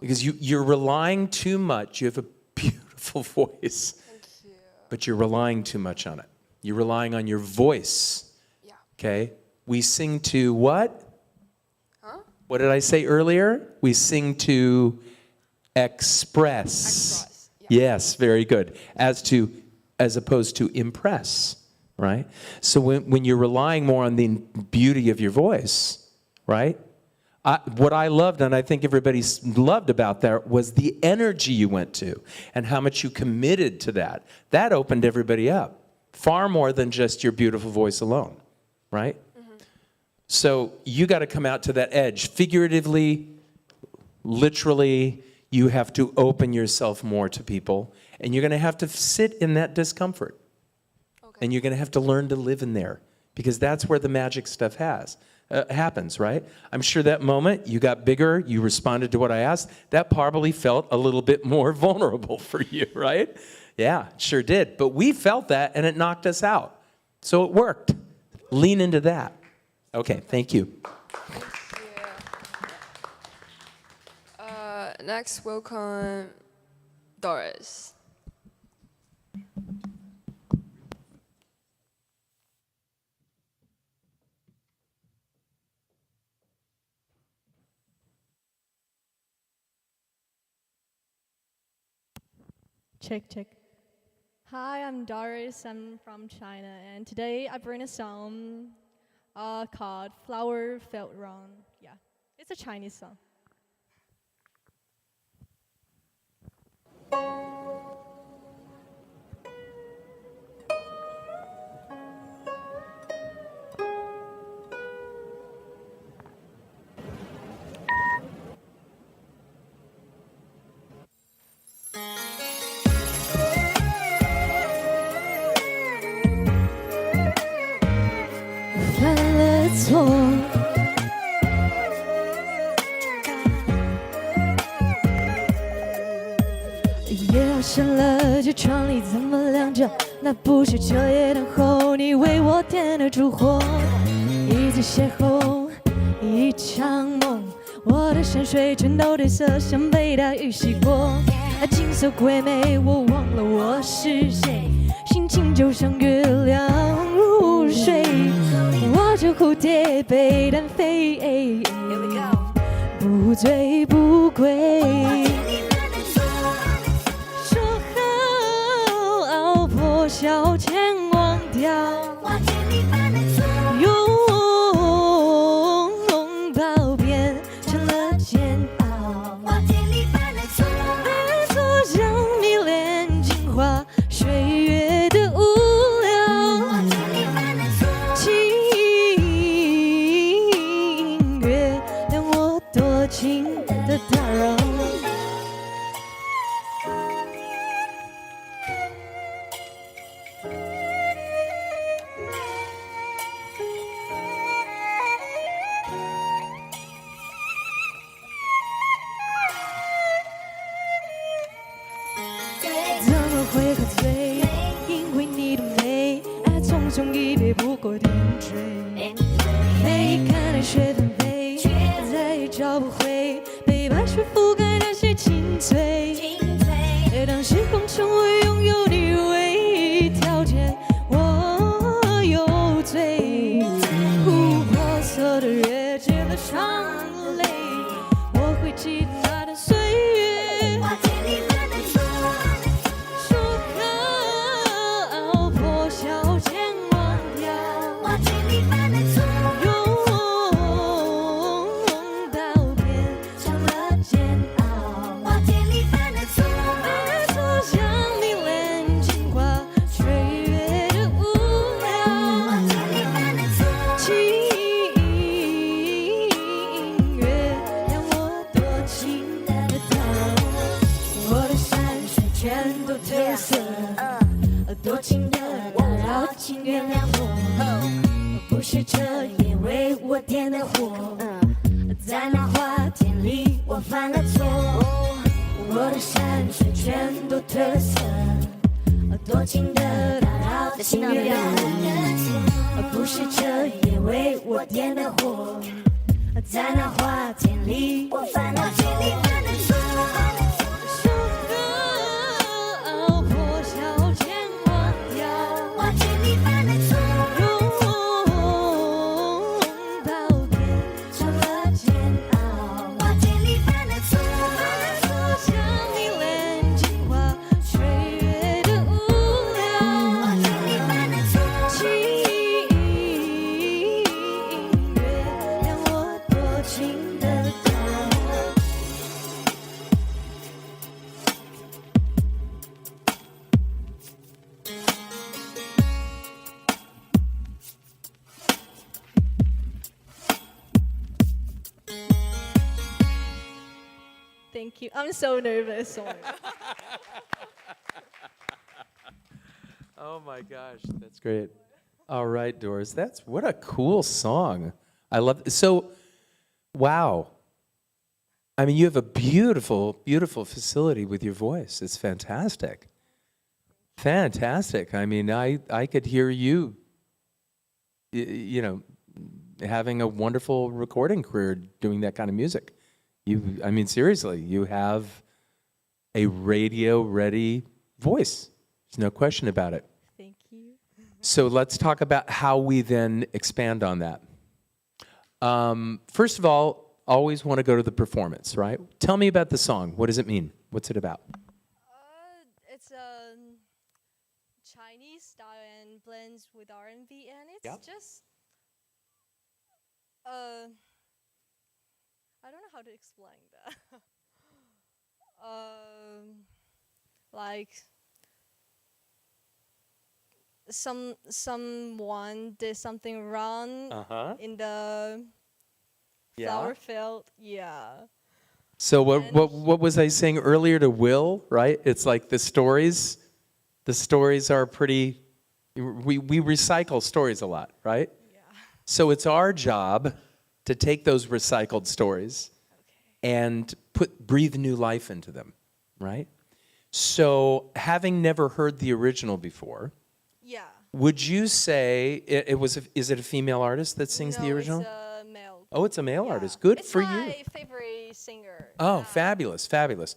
Because you're relying too much. You have a beautiful voice. Thank you. But you're relying too much on it. You're relying on your voice. Yeah. Okay? We sing to what? Huh? What did I say earlier? We sing to express. Yeah. Yes, very good. As opposed to impress, right? So when you're relying more on the beauty of your voice, right? What I loved, and I think everybody loved about that, was the energy you went to and how much you committed to that. That opened everybody up, far more than just your beautiful voice alone, right? Mm-hmm. So you got to come out to that edge, figuratively, literally. You have to open yourself more to people, and you're going to have to sit in that discomfort. Okay. And you're going to have to learn to live in there, because that's where the magic stuff happens, right? I'm sure that moment you got bigger, you responded to what I asked, that probably felt a little bit more vulnerable for you, right? Yeah, it sure did. But we felt that, and it knocked us out. So it worked. Lean into that. Okay, thank you. Next, welcome Doris. Check, check. Hi, I'm Doris. I'm from China, and today I bring a song called Flower Felt Wrong. Yeah, it's a Chinese song. 犯了错，夜要深了，这窗里怎么亮着？那不是彻夜等候你为我点的烛火。一次邂逅，一场梦，我的山水全都褪色，像被大雨洗过。景色鬼魅，我忘了我是谁，心情就像月亮入睡。我这蝴蝶被单飞，不醉不归。说好破晓前忘掉，拥抱变成了煎熬。没错，像你炼精华，岁月的无聊。请原谅我多情的打扰。怎么会喝醉？因为你的美，爱匆匆一杯不过点缀。每一看泪水纷飞，再也找不回被白雪覆盖的是青翠。当时光成为拥有你唯一条件，我有罪。破色的月结了双泪，我会记得那段岁月。说好破晓前忘掉，拥抱变成了煎熬。没错，像你炼精华，岁月的无聊。请原谅我多情的打扰，我的山水全都褪色，多情的打扰，请原谅我，不是彻夜为我点的火，在那花田里我犯了错，我的山水全都褪色，多情的打扰，请原谅我，不是彻夜为我点的火，在那花田里我犯了错。说好破晓前忘掉，拥抱变成了煎熬。没错，像你炼精华，岁月的无聊。请原谅我多情的打扰。Thank you. I'm so nervous. Sorry. Oh my gosh, that's great. All right, Doris, what a cool song. I love it. So, wow. I mean, you have a beautiful, beautiful facility with your voice. It's fantastic. Fantastic. I mean, I could hear you, you know, having a wonderful recording career doing that kind of music. I mean, seriously, you have a radio-ready voice. There's no question about it. Thank you. So let's talk about how we then expand on that. First of all, always want to go to the performance, right? Tell me about the song. What does it mean? What's it about? It's Chinese style and blends with R&B, and it's Yep. just I don't know how to explain that. Like someone did something wrong in the flower field. Yeah. So what was I saying earlier to Will, right? It's like the stories are pretty, we recycle stories a lot, right? Yeah. So it's our job to take those recycled stories and breathe new life into them, right? So having never heard the original before, Yeah. would you say is it a female artist that sings the original? It's a male. Oh, it's a male Yeah. artist. Good It's for you. my favorite singer. Oh, fabulous, fabulous.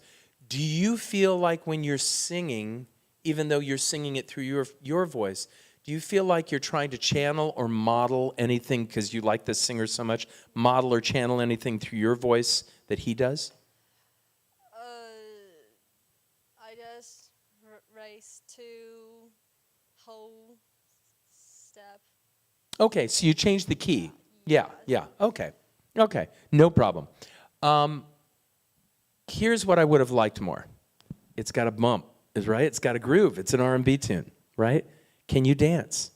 Do you feel like when you're singing, even though you're singing it through your voice, do you feel like you're trying to channel or model anything because you like this singer so much, model or channel anything through your voice that he does? I just raise 2 whole step. Okay, so you changed the key. Yeah. Okay, no problem. Here's what I would have liked more. It's got a bump, is right? It's got a groove. It's an R&B tune, right? Can you dance?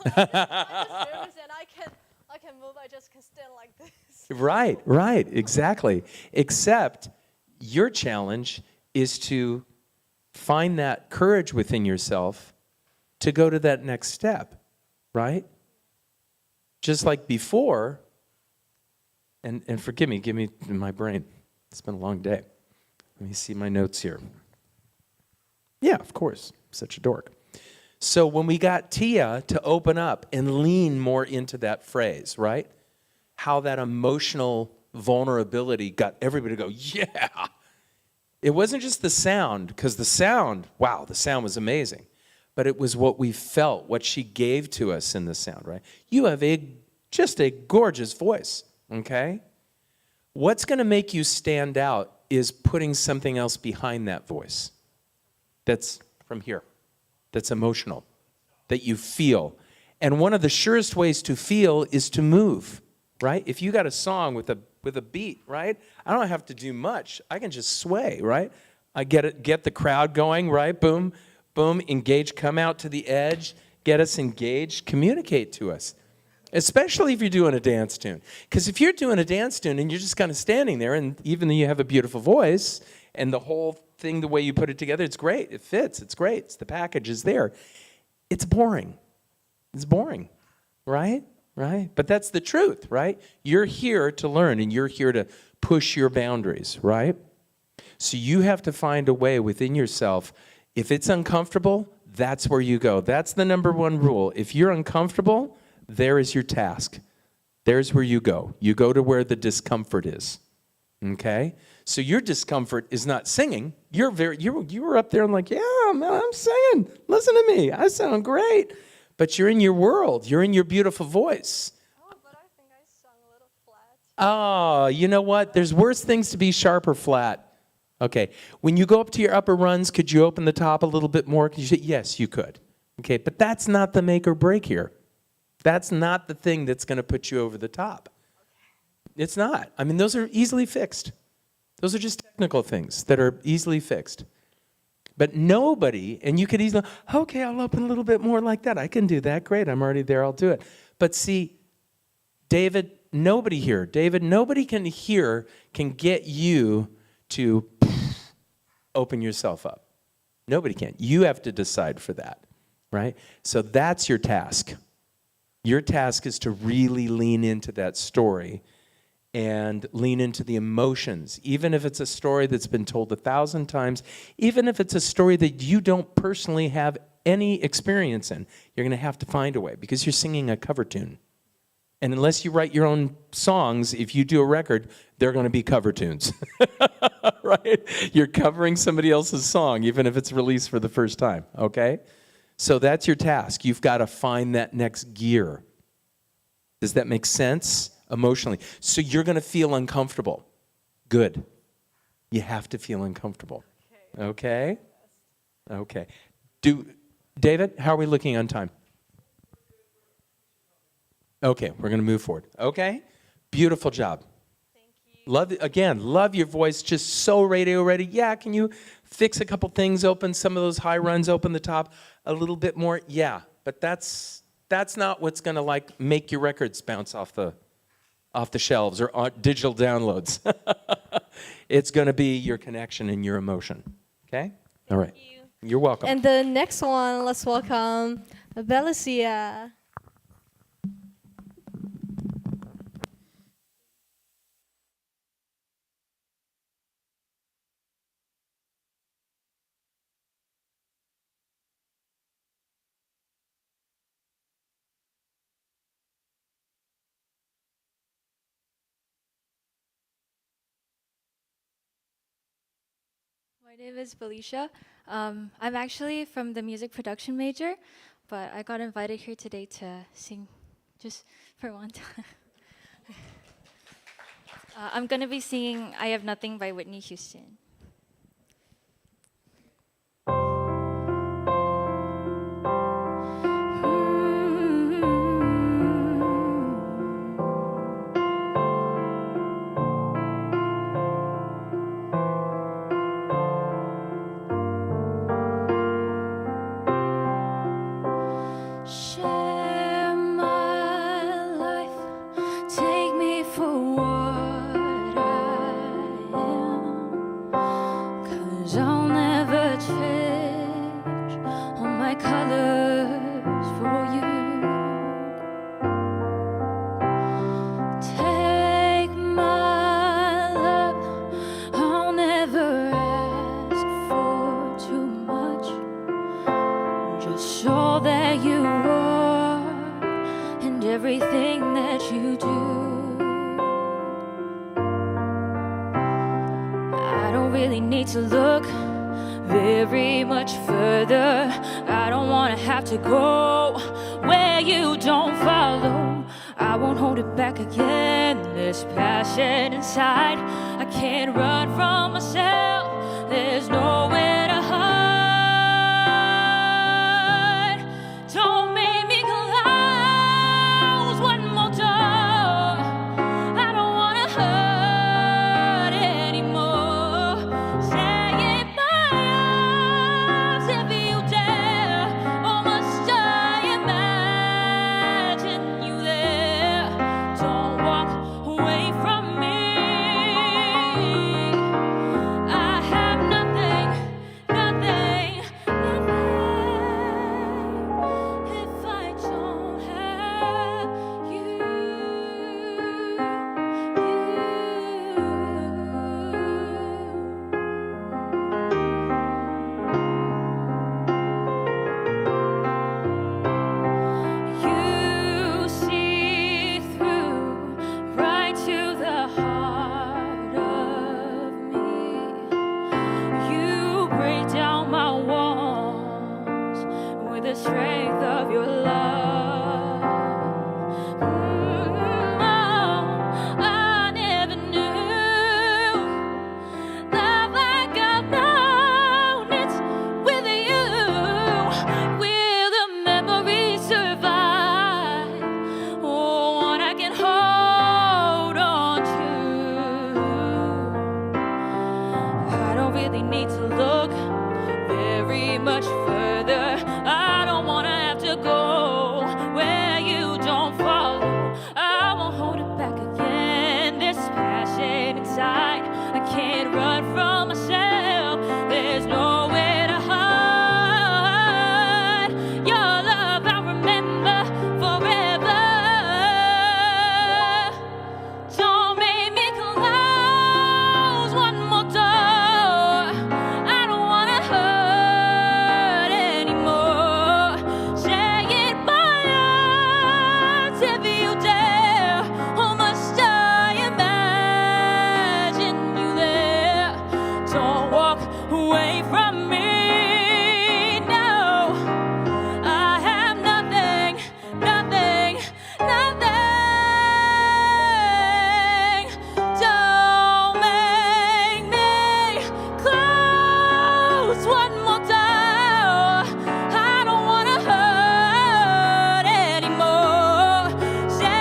A little. I'm just nervous and I can move. I just can stand like this. Right, exactly. Except your challenge is to find that courage within yourself to go to that next step, right? Just like before, and forgive me, give me my brain. It's been a long day. Let me see my notes here. Yeah, of course, such a dork. So when we got Tia to open up and lean more into that phrase, right? How that emotional vulnerability got everybody to go, yeah. It wasn't just the sound, because the sound was amazing. But it was what we felt, what she gave to us in the sound, right? You have just a gorgeous voice, okay? What's going to make you stand out is putting something else behind that voice that's from here, that's emotional, that you feel. And one of the surest ways to feel is to move, right? If you got a song with a beat, right? I don't have to do much. I can just sway, right? I get the crowd going, right? Boom, boom, engage, come out to the edge, get us engaged, communicate to us. Especially if you're doing a dance tune. Because if you're doing a dance tune and you're just kind of standing there, and even though you have a beautiful voice, and the whole thing, the way you put it together, it's great, it fits, it's great, the package is there. It's boring. It's boring, right? But that's the truth, right? You're here to learn, and you're here to push your boundaries, right? So you have to find a way within yourself. If it's uncomfortable, that's where you go. That's the number one rule. If you're uncomfortable, there is your task. There's where you go. You go to where the discomfort is. Okay? So your discomfort is not singing. You were up there and like, yeah, man, I'm singing. Listen to me. I sound great. But you're in your world. You're in your beautiful voice. Oh, but I think I sung a little flat. Oh, you know what? There's worse things to be sharp or flat. Okay. When you go up to your upper runs, could you open the top a little bit more? Could you say, yes, you could. Okay, but that's not the make or break here. That's not the thing that's going to put you over the top. It's not. I mean, those are easily fixed. Those are just technical things that are easily fixed. But nobody, and you could easily, okay, I'll open a little bit more like that. I can do that. Great, I'm already there. I'll do it. But see, David, nobody can get you to open yourself up. Nobody can. You have to decide for that, right? So that's your task. Your task is to really lean into that story and lean into the emotions, even if it's a story that's been told 1,000 times, even if it's a story that you don't personally have any experience in, you're going to have to find a way because you're singing a cover tune. And unless you write your own songs, if you do a record, they're going to be cover tunes, right? You're covering somebody else's song, even if it's released for the first time, okay? So that's your task. You've got to find that next gear. Does that make sense emotionally? So you're going to feel uncomfortable. Good. You have to feel uncomfortable. Okay? Okay. David, how are we looking on time? Okay, we're going to move forward. Okay? Beautiful job. Thank you. Love your voice, just so radio ready. Yeah, can you fix a couple things, open some of those high runs, open the top a little bit more? Yeah, but that's not what's going to like make your records bounce off the shelves or on digital downloads. It's going to be your connection and your emotion. Okay? All right. Thank you. You're welcome. And the next one, let's welcome Belicia. My name is Felicia. I'm actually from the music production major, but I got invited here today to sing just for one time. I'm going to be singing I Have Nothing by Whitney Houston. Share my life, take me for what I am, 'cause I'll never change all my colors for you. Take my love, I'll never ask for too much, just all that you are and everything that you do. I don't really need to look very much further. I don't want to have to go where you don't follow. I won't hold it back again. This passion inside, I can't run from myself. There's nowhere to hide. Don't make me close one more door. I don't wanna hurt anymore. Say it my arms if you dare. Or must I imagine you there? Don't walk away from me. I have nothing, nothing, nothing if I don't have you. You see through right to the heart of me. You break down my walls with the strength of your love. I never knew love like I've known it with you. Will the memory survive? Oh, one I can hold on to. I don't really need to look very much further. I don't wanna have to go where you don't follow. I won't hold it back again. This passion inside, I can't run from myself. There's nowhere to hide. Your love I'll remember forever. Don't make me close one more door. I don't wanna hurt anymore. Say it my arms if you dare. Or must I imagine you there? Don't walk away from me. No, I have nothing, nothing, nothing. Don't make me close one more door. I don't wanna hurt anymore. Say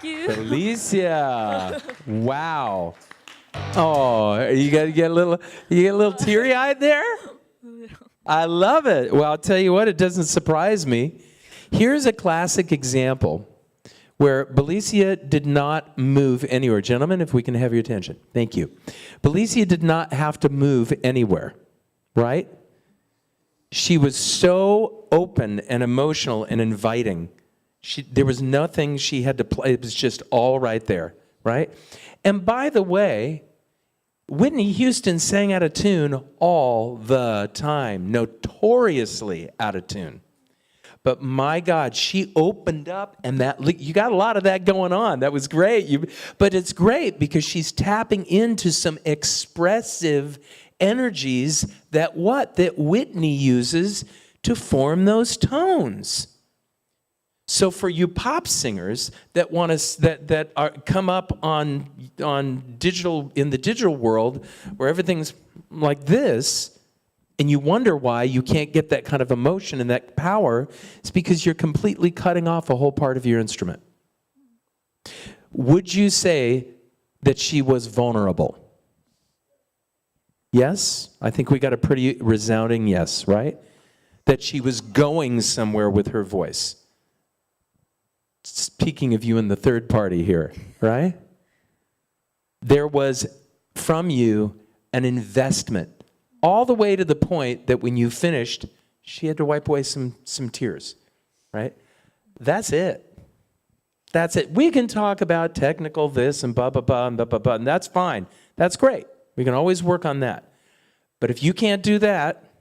you. Felicia. Wow. Oh, you get a little teary-eyed there? I love it. Well, I'll tell you what, it doesn't surprise me. Here's a classic example where Felicia did not move anywhere. Gentlemen, if we can have your attention. Thank you. Felicia did not have to move anywhere, right? She was so open and emotional and inviting. There was nothing she had to play. It was just all right there, right? And by the way, Whitney Houston sang out of tune all the time, notoriously out of tune. But my God, she opened up, and you got a lot of that going on. That was great. But it's great because she's tapping into some expressive energies that Whitney uses to form those tones. So for you pop singers that want to come up on digital, in the digital world where everything's like this, and you wonder why you can't get that kind of emotion and that power, it's because you're completely cutting off a whole part of your instrument. Would you say that she was vulnerable? Yes? I think we got a pretty resounding yes, right? That she was going somewhere with her voice. Speaking of you in the third party here, right? There was from you an investment, all the way to the point that when you finished, she had to wipe away some tears, right? That's it. That's it. We can talk about technical this and blah, blah, blah, and blah, blah, blah, and that's fine. That's great. We can always work on that. But if you can't do that,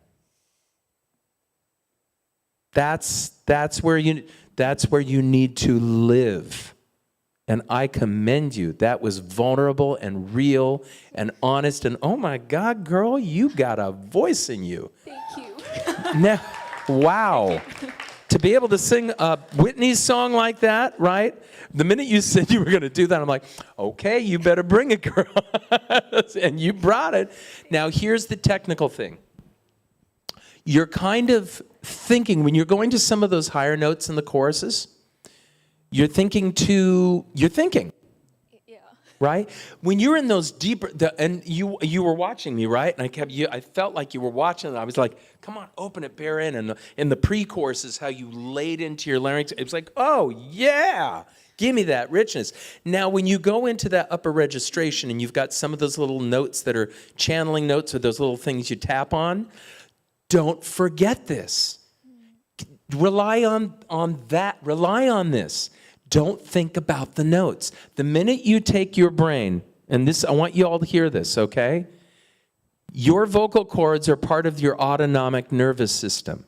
that's where you need to live. And I commend you. That was vulnerable and real and honest. And oh my God, girl, you got a voice in you. Thank you. Now, wow. To be able to sing Whitney's song like that, right? The minute you said you were going to do that, I'm like, okay, you better bring it, girl. And you brought it. Now, here's the technical thing. You're kind of thinking, when you're going to some of those higher notes in the choruses, you're thinking, Yeah. right? When you're in those deeper, and you were watching me, right? And I felt like you were watching. I was like, come on, open it, bear in. And in the pre-choruses, how you laid into your larynx, it was like, oh yeah, give me that richness. Now, when you go into that upper registration, and you've got some of those little notes that are channeling notes, or those little things you tap on, don't forget this. Rely on that. Rely on this. Don't think about the notes. The minute you take your brain, and this, I want you all to hear this, okay? Your vocal cords are part of your autonomic nervous system.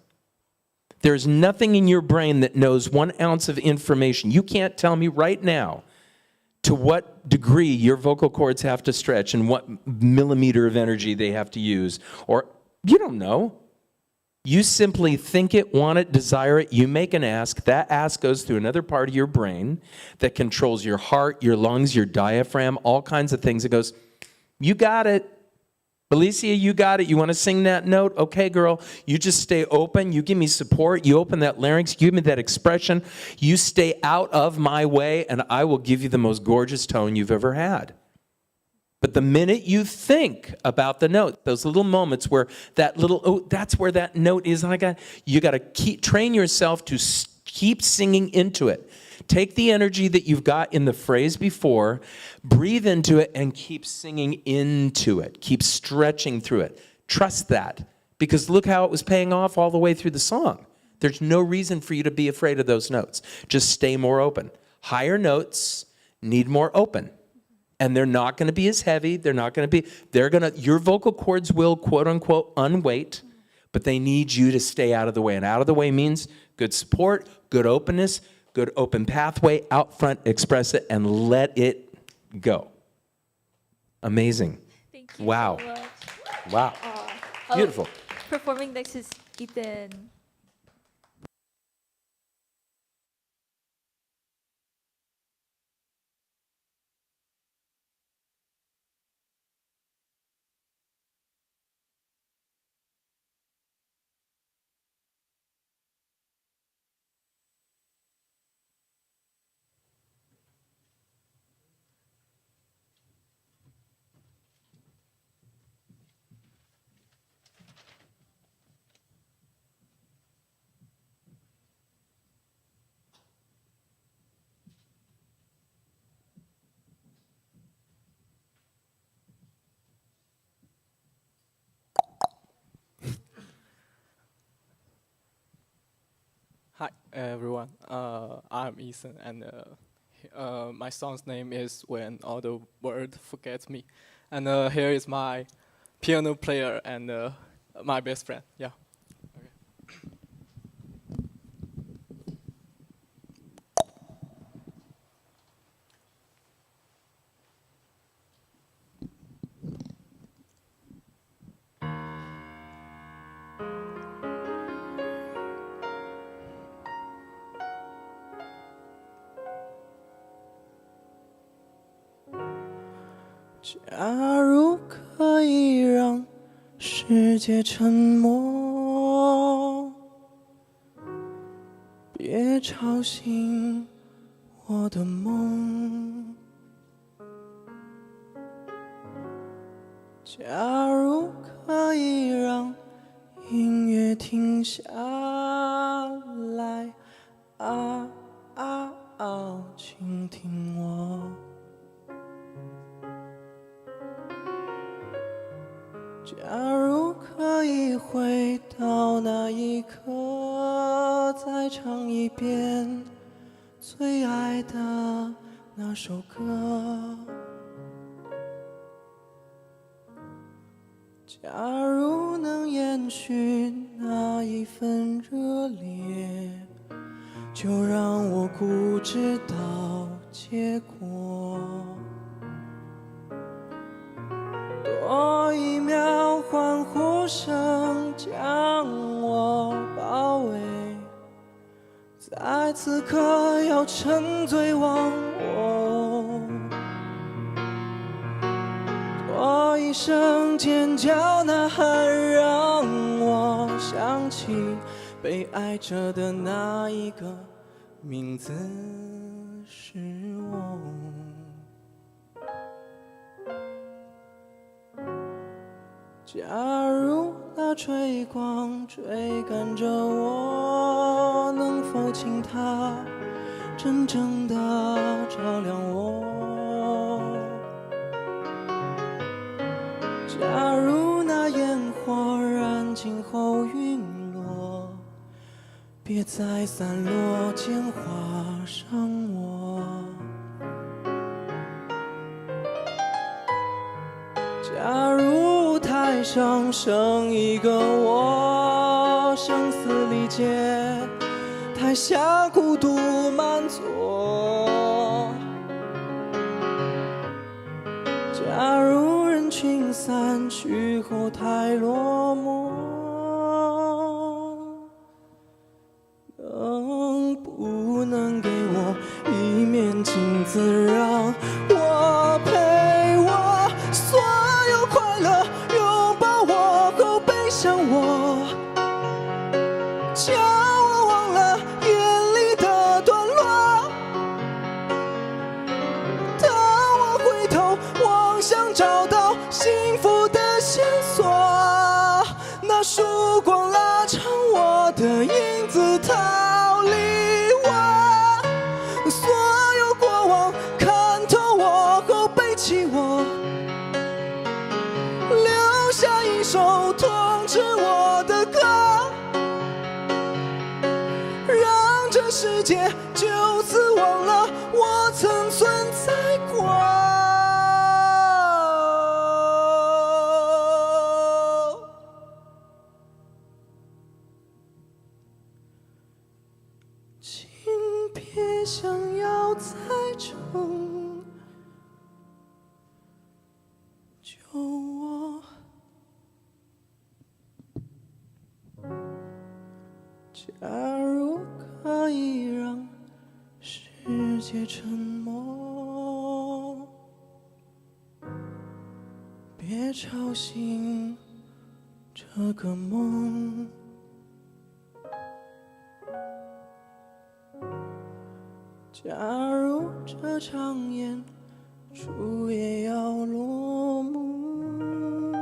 There's nothing in your brain that knows 1 ounce of information. You can't tell me right now to what degree your vocal cords have to stretch and what millimeter of energy they have to use. Or you don't know. You simply think it, want it, desire it, you make an ask, that ask goes through another part of your brain that controls your heart, your lungs, your diaphragm, all kinds of things. It goes, you got it. Alicia, you got it. You want to sing that note? Okay, girl, you just stay open. You give me support. You open that larynx. You give me that expression. You stay out of my way, and I will give you the most gorgeous tone you've ever had. But the minute you think about the note, those little moments where that little, oh, that's where that note is, you got to train yourself to keep singing into it. Take the energy that you've got in the phrase before, breathe into it, and keep singing into it. Keep stretching through it. Trust that, because look how it was paying off all the way through the song. There's no reason for you to be afraid of those notes. Just stay more open. Higher notes need more open. And they're not going to be as heavy. Your vocal cords will, quote unquote, unweight, but they need you to stay out of the way. And out of the way means good support, good openness, good open pathway, out front, express it, and let it go. Amazing. Thank you Wow. so much. Wow. Beautiful. Performing next is Ethan. Hi everyone, I'm Ethan, and my song's name is When All the World Forgets Me, and here is my piano player and my best friend. Yeah. Okay. 假如可以让世界沉默，别吵醒我的梦。假如可以让音乐停下来，倾听我。假如可以回到那一刻，再唱一遍最爱的那首歌。假如能延续那一份热烈，就让我固执到结果。多一秒欢呼声将我包围，在此刻要沉醉忘我。多一声尖叫呐喊，让我想起被爱着的那一个名字是我。假如那追光追赶着我，能否请它真正的照亮我？假如那烟火燃尽后陨落，别再散落间划伤我。假如台上剩一个我，生死离结，台下孤独满座。假如人群散去后太落寞，能不能给我一面镜子，让我陪我所有快乐，拥抱我后背向我，叫我忘了眼里的段落。当我回头望向找到幸福的线索，那曙光拉长我的影子逃离我，所有过往看透我后背起我，留下一首痛斥我的歌，让这世界就此忘了我曾存在过。请别想要再拯救我。假如可以让世界沉默，别吵醒这个梦。假如这场演出也要落幕，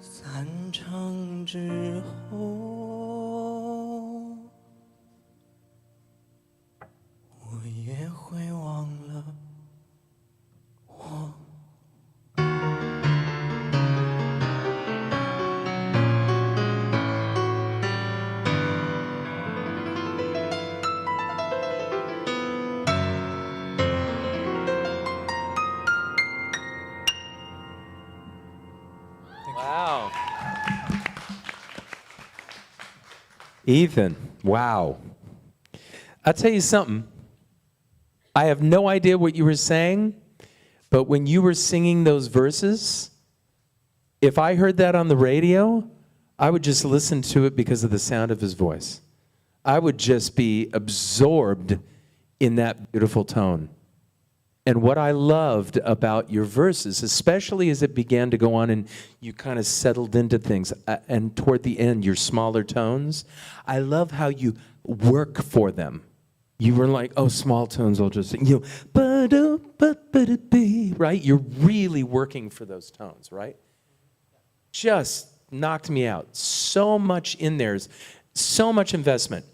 散场之后，我也会忘了我。Ethan, wow. I'll tell you something. I have no idea what you were saying, but when you were singing those verses, if I heard that on the radio, I would just listen to it because of the sound of his voice. I would just be absorbed in that beautiful tone. And what I loved about your verses, especially as it began to go on and you kind of settled into things, and toward the end, your smaller tones, I love how you work for them. You were like, oh, small tones, I'll just sing. Right? You're really working for those tones, right? Just knocked me out. So much in there, so much investment.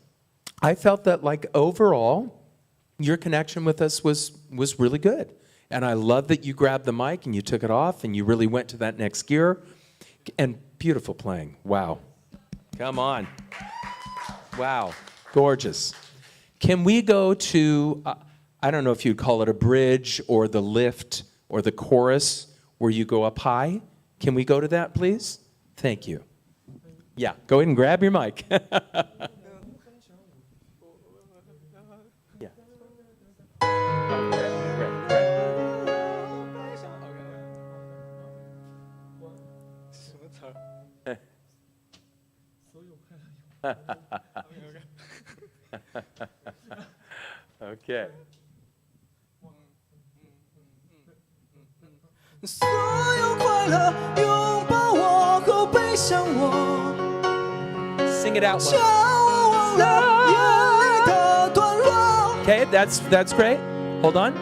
I felt that, like, overall, your connection with us was really good. And I love that you grabbed the mic and you took it off and you really went to that next gear. And beautiful playing. Wow. Come on. Wow. Gorgeous. Can we go to, I don't know if you'd call it a bridge or the lift or the chorus where you go up high? Can we go to that, please? Thank you. Yeah, go ahead and grab your mic. Okay. 所有快乐拥抱我后背向我， Sing it out 叫 loud. 我忘了眼泪的段落。 Okay, that's great. Hold on.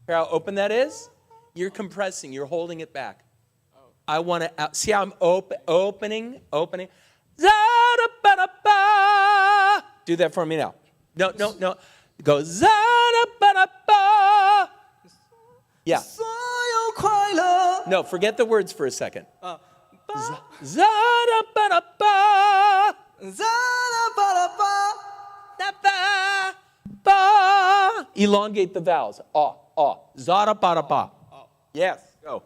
Here, how open that is? You're compressing. You're holding it back. I want to see how I'm opening. Do that for me now. No. Go. Yeah. 所有快乐 No, forget the words for a second. Elongate the vowels. Zara para ba. Yes, go.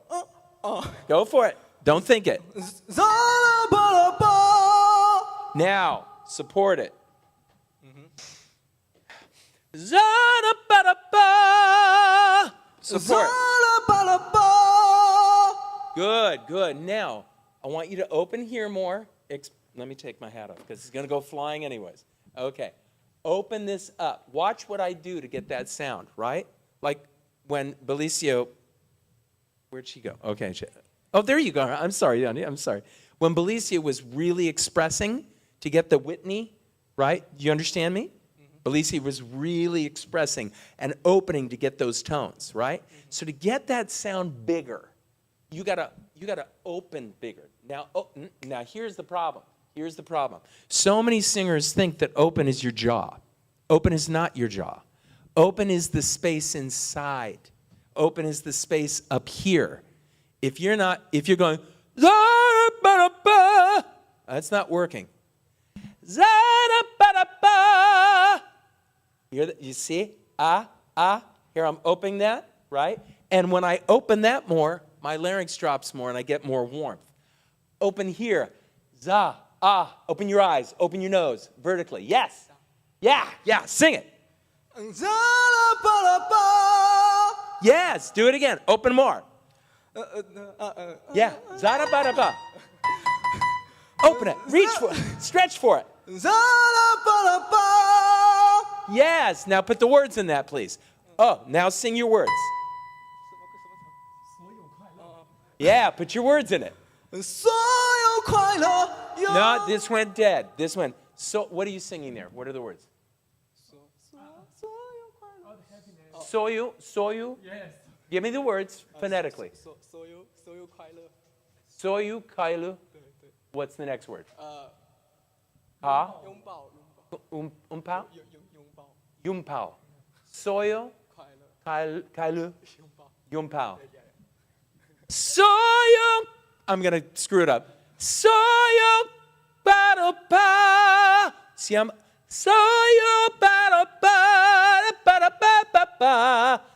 Go for it. Don't think it. Now, support it. Zara para ba. Support. Good. Now, I want you to open here more. Let me take my hat off because it's going to go flying anyways. Okay. Open this up. Watch what I do to get that sound, right? Like when Belicio, where'd she go? Okay. Oh, there you go. I'm sorry, Yanni. I'm sorry. When Belicio was really expressing to get the Whitney, right? Do you understand me? Belicio was really expressing and opening to get those tones, right? So to get that sound bigger, you gotta open bigger. Now here's the problem. So many singers think that open is your jaw. Open is not your jaw. Open is the space inside. Open is the space up here. If you're going, that's not working. You see? Here I'm opening that, right? And when I open that more, my larynx drops more and I get more warmth. Open here. Za, open your eyes, open your nose, vertically. Yes. Yeah, sing it. Yes, do it again. Open more. Yeah. Zara ba ba. Open it. Reach for it. Stretch for it. Yes. Now put the words in that, please. Oh, now sing your words. Yeah, put your words in it. No, this went dead. This went. So, what are you singing there? What are the words? Soyu. Yes. Give me the words phonetically. Soyu kailu. What's the next word? Umpao. Yumpao. Soyu kailu. Yumpao. Soyu. I'm gonna screw it up. Soyu battle pa. See, I'm soyu battle pa.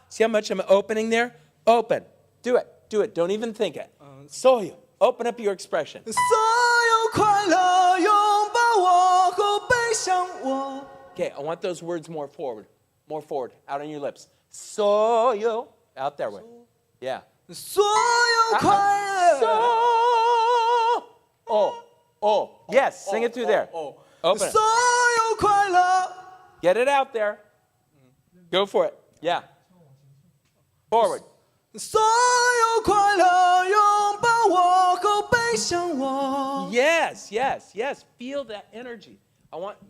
See how much I'm opening there? Open. Do it. Do it. Don't even think it. Soyo. Open up your expression. 所有快乐拥抱我后背向我。 Okay, I want those words more forward. More forward. Out on your lips. Soyo. Out there way. Yeah. 所有快乐。 So. Oh. Yes, sing it through there. Open it. 所有快乐。 Get it out there. Go for it. Yeah. Forward. 所有快乐拥抱我后背向我。 Yes. Feel that energy.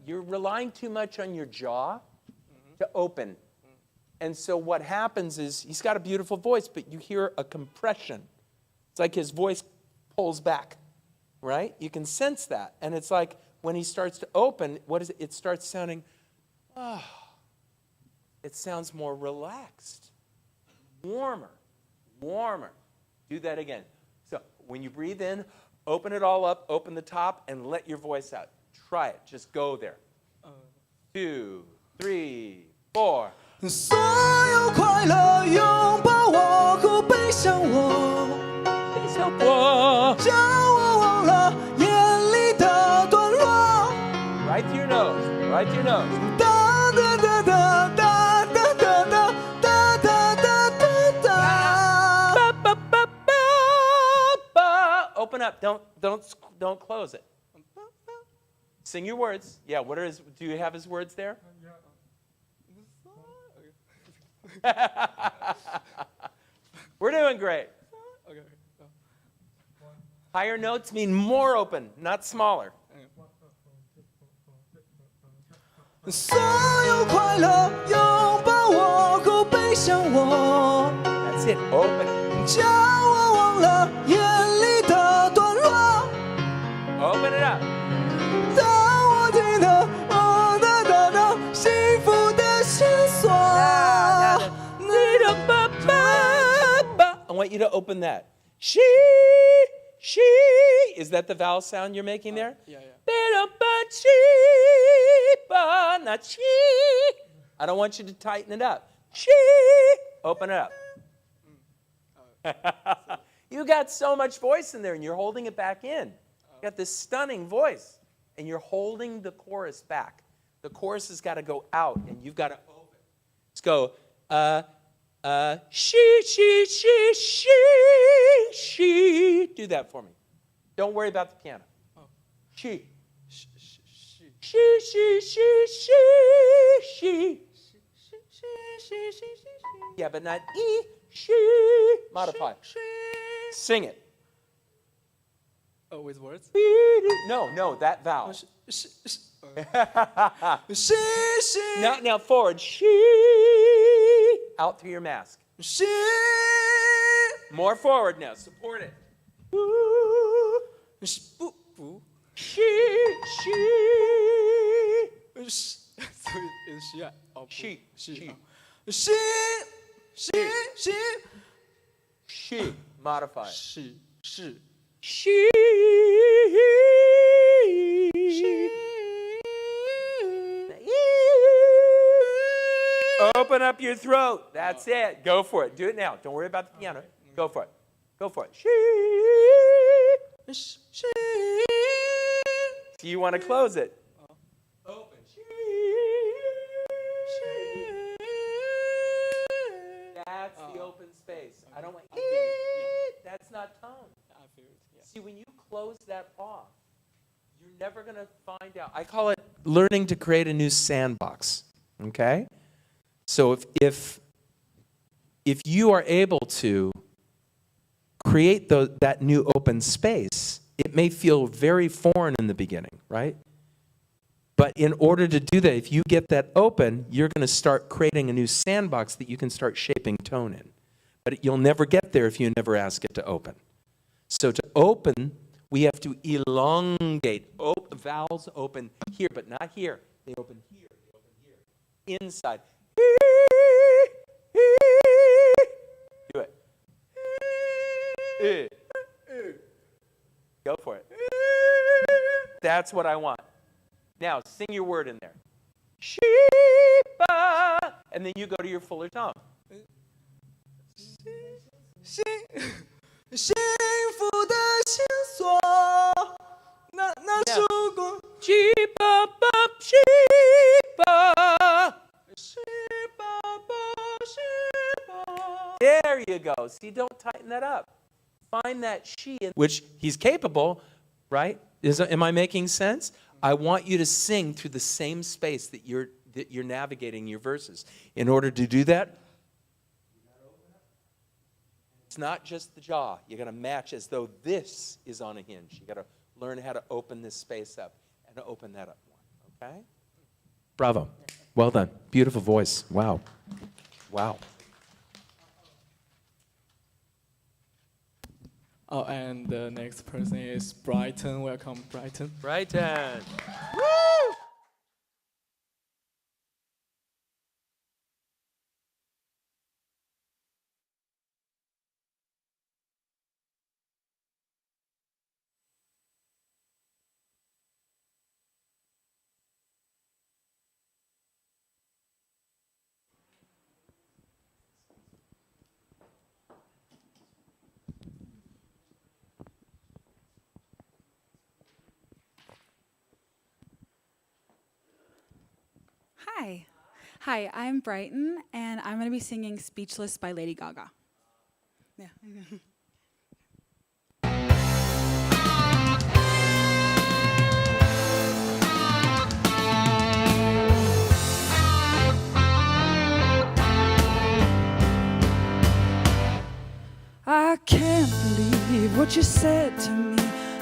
You're relying too much on your jaw to open. And so what happens is he's got a beautiful voice, but you hear a compression. It's like his voice pulls back, right? You can sense that. And it's like when he starts to open, what is it? It starts sounding, it sounds more relaxed, warmer. Do that again. So when you breathe in, open it all up, open the top, and let your voice out. Try it. Just go there. 2, 3, 4. 所有快乐拥抱我后背向我，叫我忘了眼里的段落。 Right through your nose. Right through your nose. 哒哒哒哒哒哒哒哒哒哒哒哒哒。 Ba, ba, ba, ba, ba. Open up. Don't close it. Sing your words. Yeah. Do you have his words there? We're doing great. Higher notes mean more open, not smaller. 所有快乐拥抱我后背向我， That's it. Open it. 叫我忘了眼里的段落。 Open it up. 当我听到我的大脑幸福的线索。 I want you to open that. She. Is that the vowel sound you're making there? Yeah. Not she. I don't want you to tighten it up. She. Open it up. You got so much voice in there, and you're holding it back in. You got this stunning voice, and you're holding the chorus back. The chorus has got to go out, and you've got to open. Let's go. She. Do that for me. Don't worry about the piano. She. Yeah, but not E. She. Modify. Sing it. Oh, with words? No, that vowel. 是 Now forward. She. Out through your mask. 是 More forward now. Support it. 不 She. So is she? Oh, She. She. Modify. She. She. Open up your throat. That's it. Go for it. Do it now. Don't worry about the piano. Go for it. She. Do you want to close it? Open. That's the open space. I don't want. That's not tone. I feel it. Yeah. See, when you close that off, you're never going to find out. I call it learning to create a new sandbox. Okay? So if you are able to create that new open space, it may feel very foreign in the beginning, right? But in order to do that, if you get that open, you're going to start creating a new sandbox that you can start shaping tone in. But you'll never get there if you never ask it to open. So to open, we have to elongate. Vowels open here, but not here. They open here. They open here. Inside. Do it. Go for it. That's what I want. Now, sing your word in there. Sheba. And then you go to your fuller tone. 幸福的线索。那如果There you go. See, don't tighten that up. Find that she, which he's capable, right? Am I making sense? I want you to sing through the same space that you're navigating your verses. In order to do that, it's not just the jaw. You're going to match as though this is on a hinge. You got to learn how to open this space up and to open that up more, okay? Bravo. Well done. Beautiful voice. Wow. Wow. Oh, and the next person is Brighton. Welcome, Brighton. Brighton. Hi. Hi, I'm Brighton, and I'm going to be singing Speechless by Lady Gaga. Yeah. I can't believe what you said to me.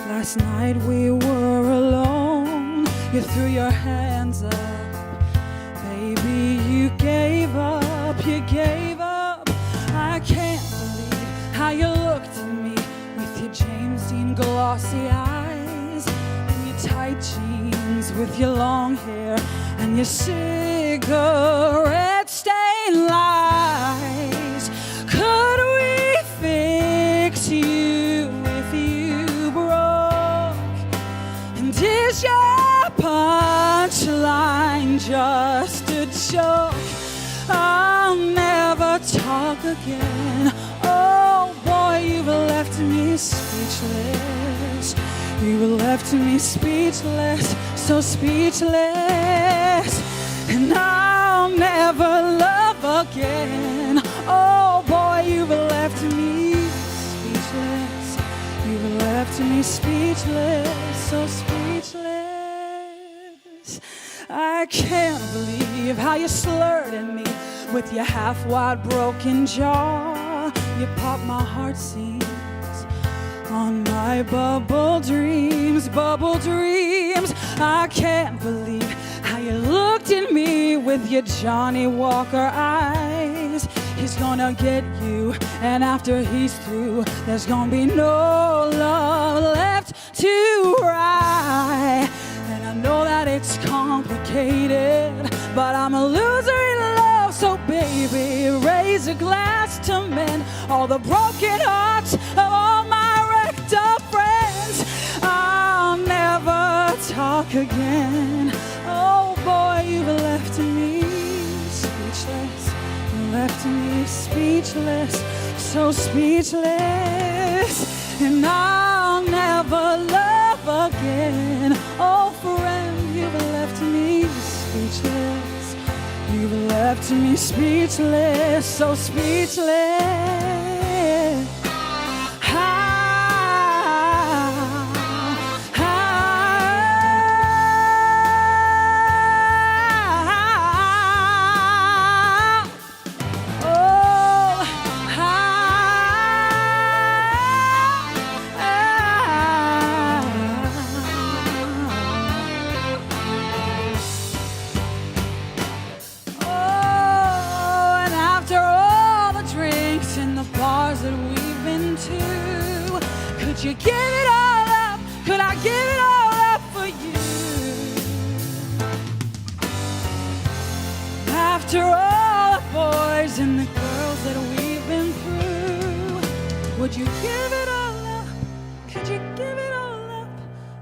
Last night we were alone. You threw your hands up. Baby, you gave up, you gave up. I can't believe how you looked at me with your James Dean glossy eyes and your tight jeans with your long hair and your cigarette stained lies. Could we fix you if you broke? And is your punchline just a joke? I'll never talk again. Oh boy, you've left me speechless. You've left me speechless, so speechless. And I'll never love again. Oh boy, you've left me speechless. You've left me speechless, so speechless. I can't believe how you slurred at me with your half-wide broken jaw. You popped my heart seams on my bubble dreams, bubble dreams. I can't believe how you looked at me with your Johnny Walker eyes. He's gonna get you, and after he's through, there's gonna be no love left to cry. And I know that it's complicated, but I'm a loser in love. So baby, raise a glass to mend all the broken hearts of all my wrecked up friends. I'll never talk again. Oh boy, you've left me speechless. You left me speechless, so speechless. And I'll never love again. Oh friend, you've left me speechless. You've left me speechless, so speechless. Could you give it all up? Could I give it all up for you? After all the boys and the girls that we've been through, would you give it all up? Could you give it all up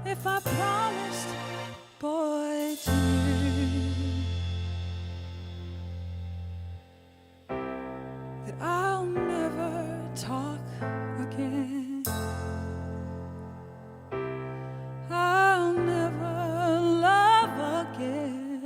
if I promised, boy, to you that I'll never talk again. I'll never love again.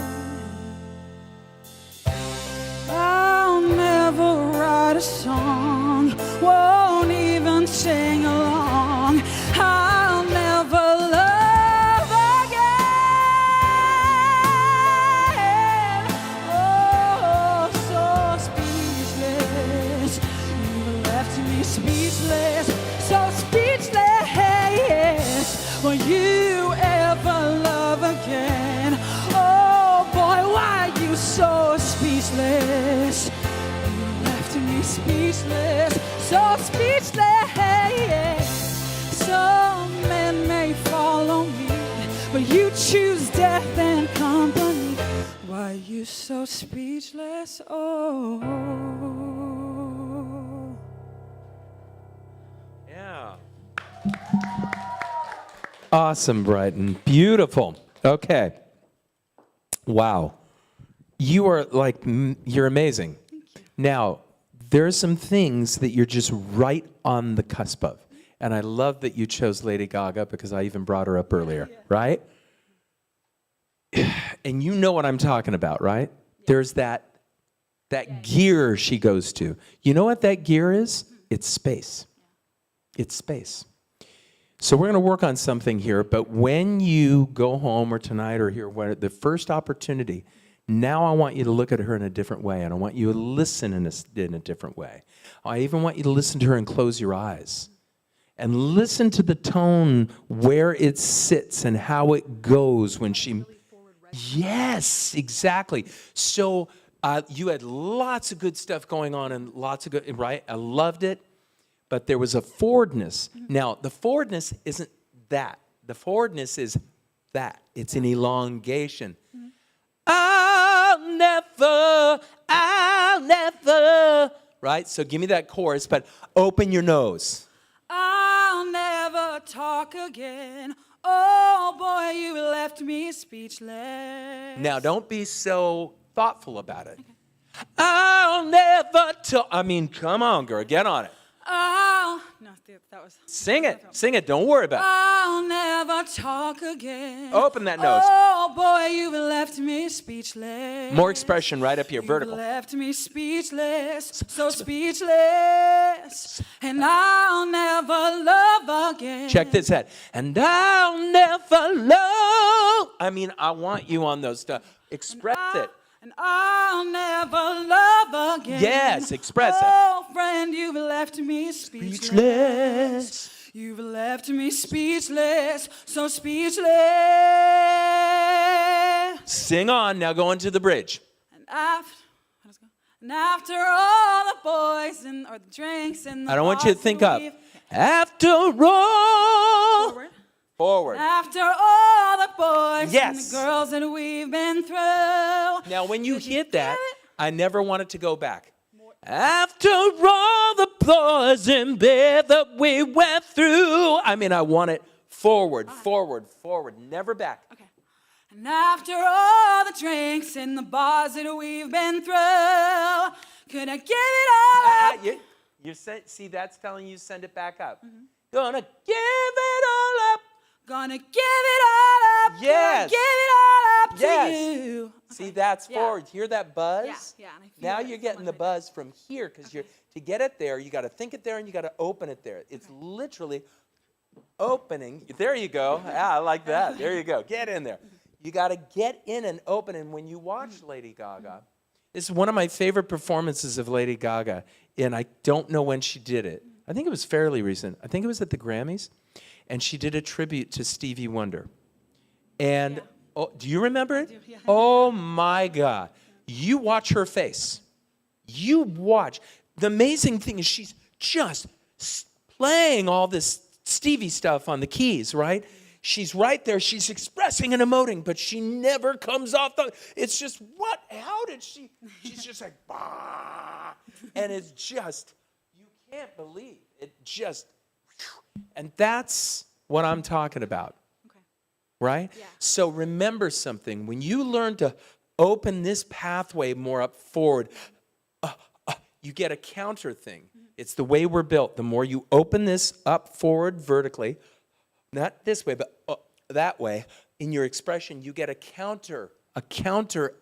I'll never write a song, won't even sing along. I'll never love again. Oh, so speechless. You left me speechless, so speechless. Will you ever love again? Oh boy, why are you so speechless? You left me speechless, so speechless. Some men may follow me, but you choose death and company. Why are you so speechless? Oh. Yeah. Awesome, Brighton. Beautiful. Okay. Wow. You are you're amazing. Now, there are some things that you're just right on the cusp of. And I love that you chose Lady Gaga because I even brought her up earlier, right? And you know what I'm talking about, right? There's that gear she goes to. You know what that gear is? It's space. It's space. So we're going to work on something here, but when you go home or tonight or here, the first opportunity, now I want you to look at her in a different way, and I want you to listen in a different way. I even want you to listen to her and close your eyes. And listen to the tone, where it sits and how it goes when she... Yes, exactly. So you had lots of good stuff going on and lots of good, right? I loved it. But there was a forwardness. Now, the forwardness isn't that. The forwardness is that. It's an elongation. I'll never. Right? So give me that chorus, but open your nose. I'll never talk again. Oh boy, you left me speechless. Now, don't be so thoughtful about it. Okay. I'll never talk. I mean, come on, girl, get on it. No, that was... Sing it, don't worry about it. I'll never talk again. Open that nose. Oh boy, you've left me speechless. More expression right up here, vertical. You've left me speechless, so speechless. And I'll never love again. Check this out. And I'll never love. I mean, I want you on those stuff. Express it. And I'll never love again. Yes, express it. Oh, friend, you've left me speechless. You've left me speechless, so speechless. Sing on. Now go into the bridge. And after all the boys or the drinks and the I don't want you to think up. After all. Forward. After all the boys yes. and the girls that we've been through. Now, when you hit that, I never want it to go back. After all the boys in bed that we went through. I mean, I want it forward, forward, forward, never back. Okay. And after all the drinks and the bars that we've been through, could I give it all up? See, that's telling you send it back up. Mm-hmm. Gonna give it all up. Gonna give it all up. Yes. Give it all up to you. See, that's forward. Hear that buzz? Yeah. Now you're getting the buzz from here because to get it there, you got to think it there and you got to open it there. It's literally opening. There you go. I like that. There you go. Get in there. You got to get in and open. And when you watch Lady Gaga, this is one of my favorite performances of Lady Gaga, and I don't know when she did it. I think it was fairly recent. I think it was at the Grammys. And she did a tribute to Stevie Wonder. And do you remember it? Yeah. Oh my God. You watch her face. You watch. The amazing thing is she's just playing all this Stevie stuff on the keys, right? She's right there. She's expressing and emoting, but she never comes off the... It's just, what? How did she... She's just like, bah. And it's just, you can't believe it just... And that's what I'm talking about, right? Yeah. So remember something. When you learn to open this pathway more up forward, you get a counter thing. It's the way we're built. The more you open this up forward vertically, not this way, but that way, in your expression, you get a counter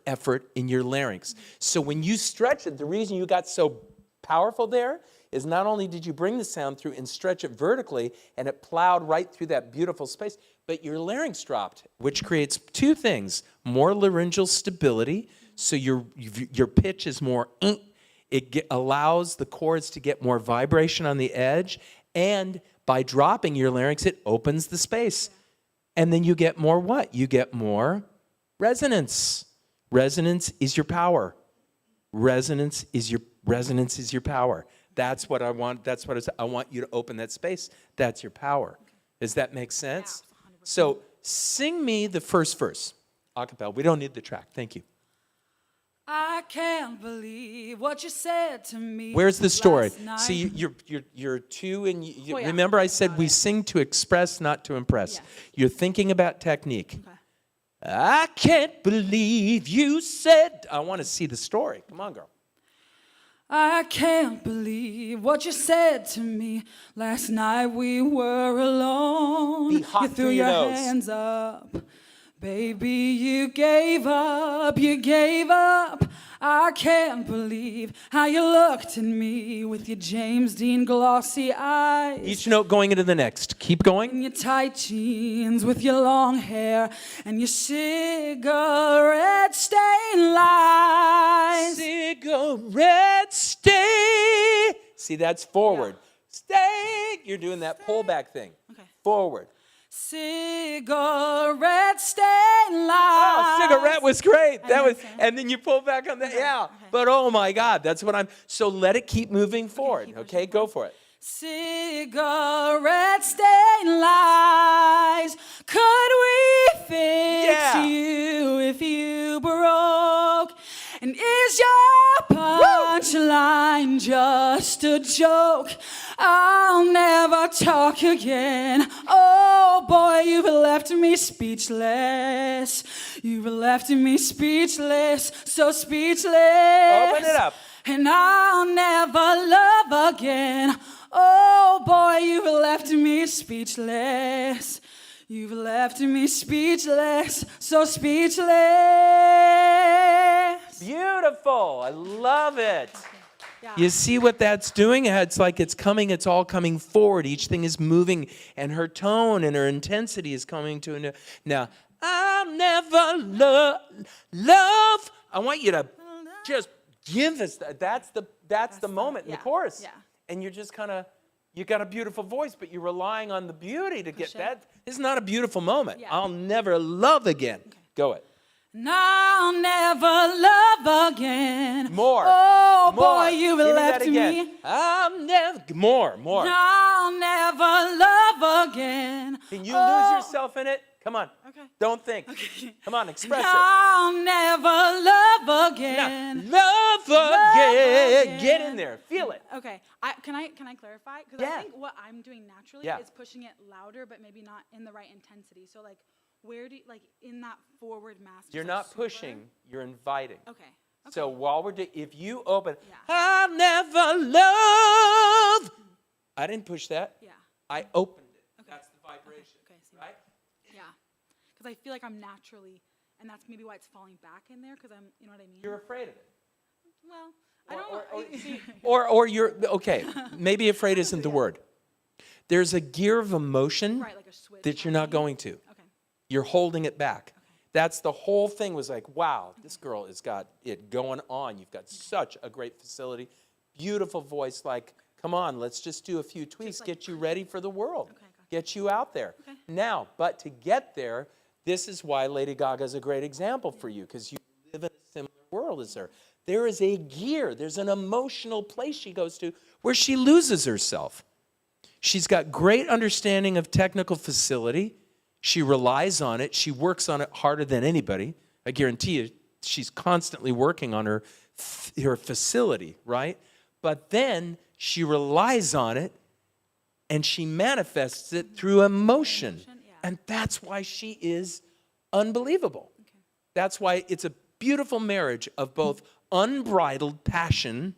effort in your larynx. So when you stretch it, the reason you got so powerful there is not only did you bring the sound through and stretch it vertically, and it plowed right through that beautiful space, but your larynx dropped, which creates two things: more laryngeal stability, so your pitch is more, allows the chords to get more vibration on the edge, and by dropping your larynx, it opens the space. And then you get more what? You get more resonance. Resonance is your power. Resonance is your power. That's what I want. That's what I want you to open that space. That's your power. Does that make sense? Yeah, 100%. So sing me the first verse, a cappella. We don't need the track. Thank you. I can't believe what you said to me. Where's the story? last night. See, you're two, and Oh, yeah. remember I said we sing to express, not to impress. Yes. You're thinking about technique. Okay. I can't believe you said. I want to see the story. Come on, girl. I can't believe what you said to me last night. We were alone. Be hot You threw through your your nose. hands up. Baby, you gave up. You gave up. I can't believe how you looked at me with your James Dean glossy eyes. Each note going into the next. Keep going. In your tight jeans with your long hair and your cigarette stained lies. Cigarette stay. See, that's forward. Stay. You're doing that pullback thing. Okay. Forward. Cigarette stained lies. Oh, cigarette was great. That was, understand. and then you pull back on that. Yeah. But oh my God, that's what I'm. So let it keep moving forward. keep Okay, pushing go for it. Cigarette stained lies. Could we fix you if you broke? And is your punchline just a joke? I'll never talk again. Oh boy, you've left me speechless. You've left me speechless, so speechless. Open it up. And I'll never love again. Oh boy, you've left me speechless. You've left me speechless, so speechless. Beautiful. I love it. Yeah. You see what that's doing? It's like it's all coming forward. Each thing is moving, and her tone and her intensity is coming to a new. Now, I'll never love. I want you to just give us that. That's the moment in the chorus. Yeah. And you're just kind of, you got a beautiful voice, but you're relying on the beauty to get it. that. It's not a beautiful moment. Yeah. I'll never love again. Go it. And I'll never love again. More. Oh More. boy, you've Give me left that again. me. I'll never. More. I'll never love again. Can you lose yourself in it? Come on. Okay. Don't think. Come on, express it. I'll never love again. Now, love again. again. Get in there. Feel it. Okay, can I clarify? Because Yeah. I think what I'm doing naturally Yeah. is pushing it louder, but maybe not in the right intensity. So like, where do you, like in that forward mass? just You're like not super? pushing. You're inviting. Okay. So while we're if you open, Yeah. I'll never love. I didn't push that. Yeah. I opened it. Okay. That's the vibration. Okay. See. Right? Yeah. Because I feel like I'm naturally, and that's maybe why it's falling back in there. Because I'm, you know what I mean? You're afraid of it. Well, I don't. Or you're, okay, maybe afraid isn't the word. There's a gear of emotion Right, like a switch. that you're not going to. Okay. You're holding it back. That's the whole thing was like, wow, this girl has got it going on. You've got such a great facility, beautiful voice. Like, come on, let's just do a few tweaks, like- get you ready for the world, Okay, gotcha. get you out there. Okay. Now, but to get there, this is why Lady Gaga is a great example for you, because you live in a similar world as her. There is a gear, there's an emotional place she goes to where she loses herself. She's got great understanding of technical facility. She relies on it. She works on it harder than anybody. I guarantee you, she's constantly working on her facility, right? But then she relies on it, and she manifests it through emotion. And that's why she is unbelievable. That's why it's a beautiful marriage of both unbridled passion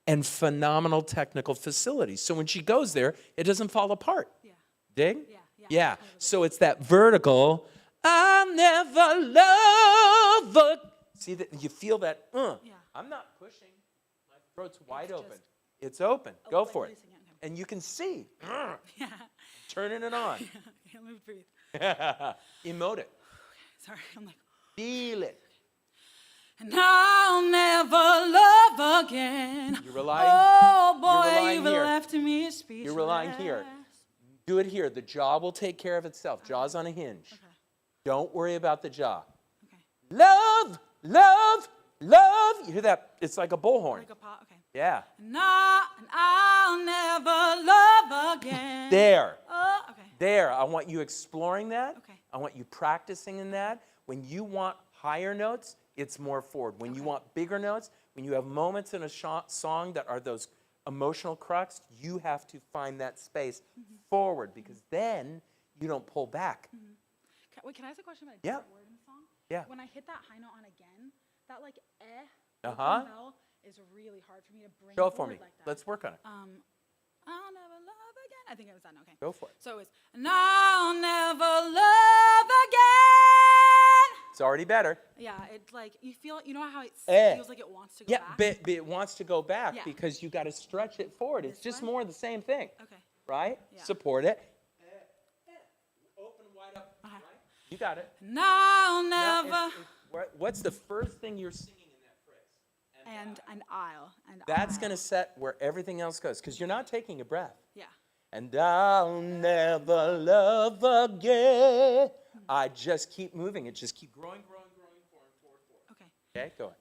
and phenomenal technical facilities. So when she goes there, it doesn't fall apart. Yeah. Dig? Yeah. Yeah. So it's that vertical, I'll never love a... See, that you feel that, Yeah. I'm not pushing. My throat's wide open. It's open. Go for it. Releasing it, okay. And you can see. Yeah. Turning it on. Okay, let me breathe. Emote it. Sorry, I'm like. Feel it. And I'll never love again. You're relying. Oh boy, you're relying you've here. left me speechless. You're relying here. Do it here. The jaw will take care of itself. Jaw's on a hinge. Okay. Don't worry about the jaw. Okay. Love, love, love. You hear that? It's like a bullhorn. Like a paw. Okay. Yeah. And I'll never love again. There. Oh, okay. There. I want you exploring that. Okay. I want you practicing in that. When you want higher notes, it's more forward. When you want bigger notes, when you have moments in a song that are those emotional crux, you have to find that space forward, because then you don't pull back. Wait, can I ask a question about a Yeah. different word in the song? Yeah. When I hit that high note on again, that like Uh-huh. bell is really hard for me to bring Show it for forward me. like that. Let's work on it. I'll never love again. I think it was that note. Okay. Go for it. So it was, and I'll never love again. It's already better. Yeah, it's like, you know how it Eh. feels like it wants to go Yeah, back? but it wants to go back Yeah. because you got to stretch it forward. It's This just one? more the same thing, Okay. right? Yeah. Support it. Open wide up. Okay. Right? You got it. And I'll Now, never. what's the first thing you're singing in that phrase? And an aisle. And That's aisle. going to set where everything else goes, because you're not taking a breath. Yeah. And I'll never love again. I just keep moving. It just keep growing, forward. Okay. Okay, go ahead.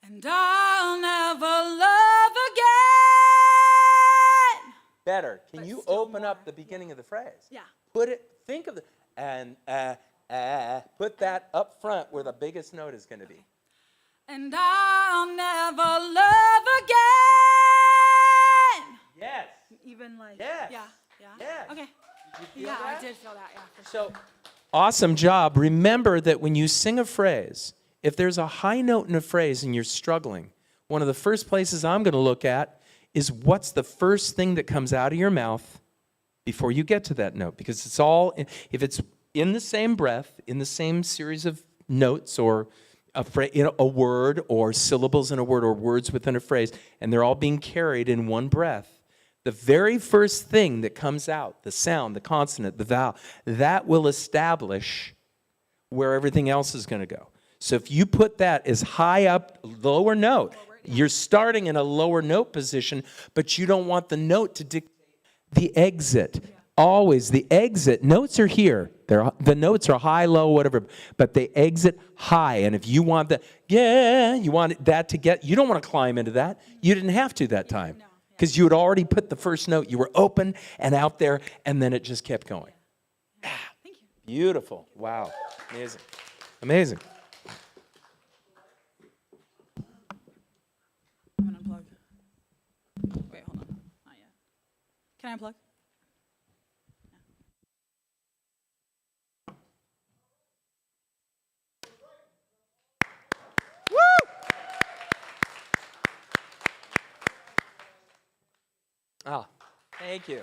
And I'll never love again. Better. Can But you still open up more. the beginning of the phrase? Yeah. Put it, think of the, and put that up front where the biggest note is going to be. And I'll never love again. Yes. Even like. Yes. Yeah. Yeah. Yes. Okay. Did you feel Yeah, that? I did feel that. Yeah. For sure. So, awesome job. Remember that when you sing a phrase, if there's a high note in a phrase and you're struggling, one of the first places I'm going to look at is what's the first thing that comes out of your mouth before you get to that note. Because it's all, if it's in the same breath, in the same series of notes or a word or syllables in a word or words within a phrase, and they're all being carried in one breath, the very first thing that comes out, the sound, the consonant, the vowel, that will establish where everything else is going to go. So if you put that as high up, lower note, you're starting in a lower note position, but you don't want the note to dictate the exit. Always, the exit, notes are here. The notes are high, low, whatever, but they exit high. And if you want you want that to get, you don't want to climb into that. You didn't have to that time. Because you had already put the first note. You were open and out there, and then it just kept going. Thank you. Beautiful. Wow. Amazing. Amazing. I'm gonna unplug. Wait, hold on. Not yet. Can I unplug? Ah, thank you.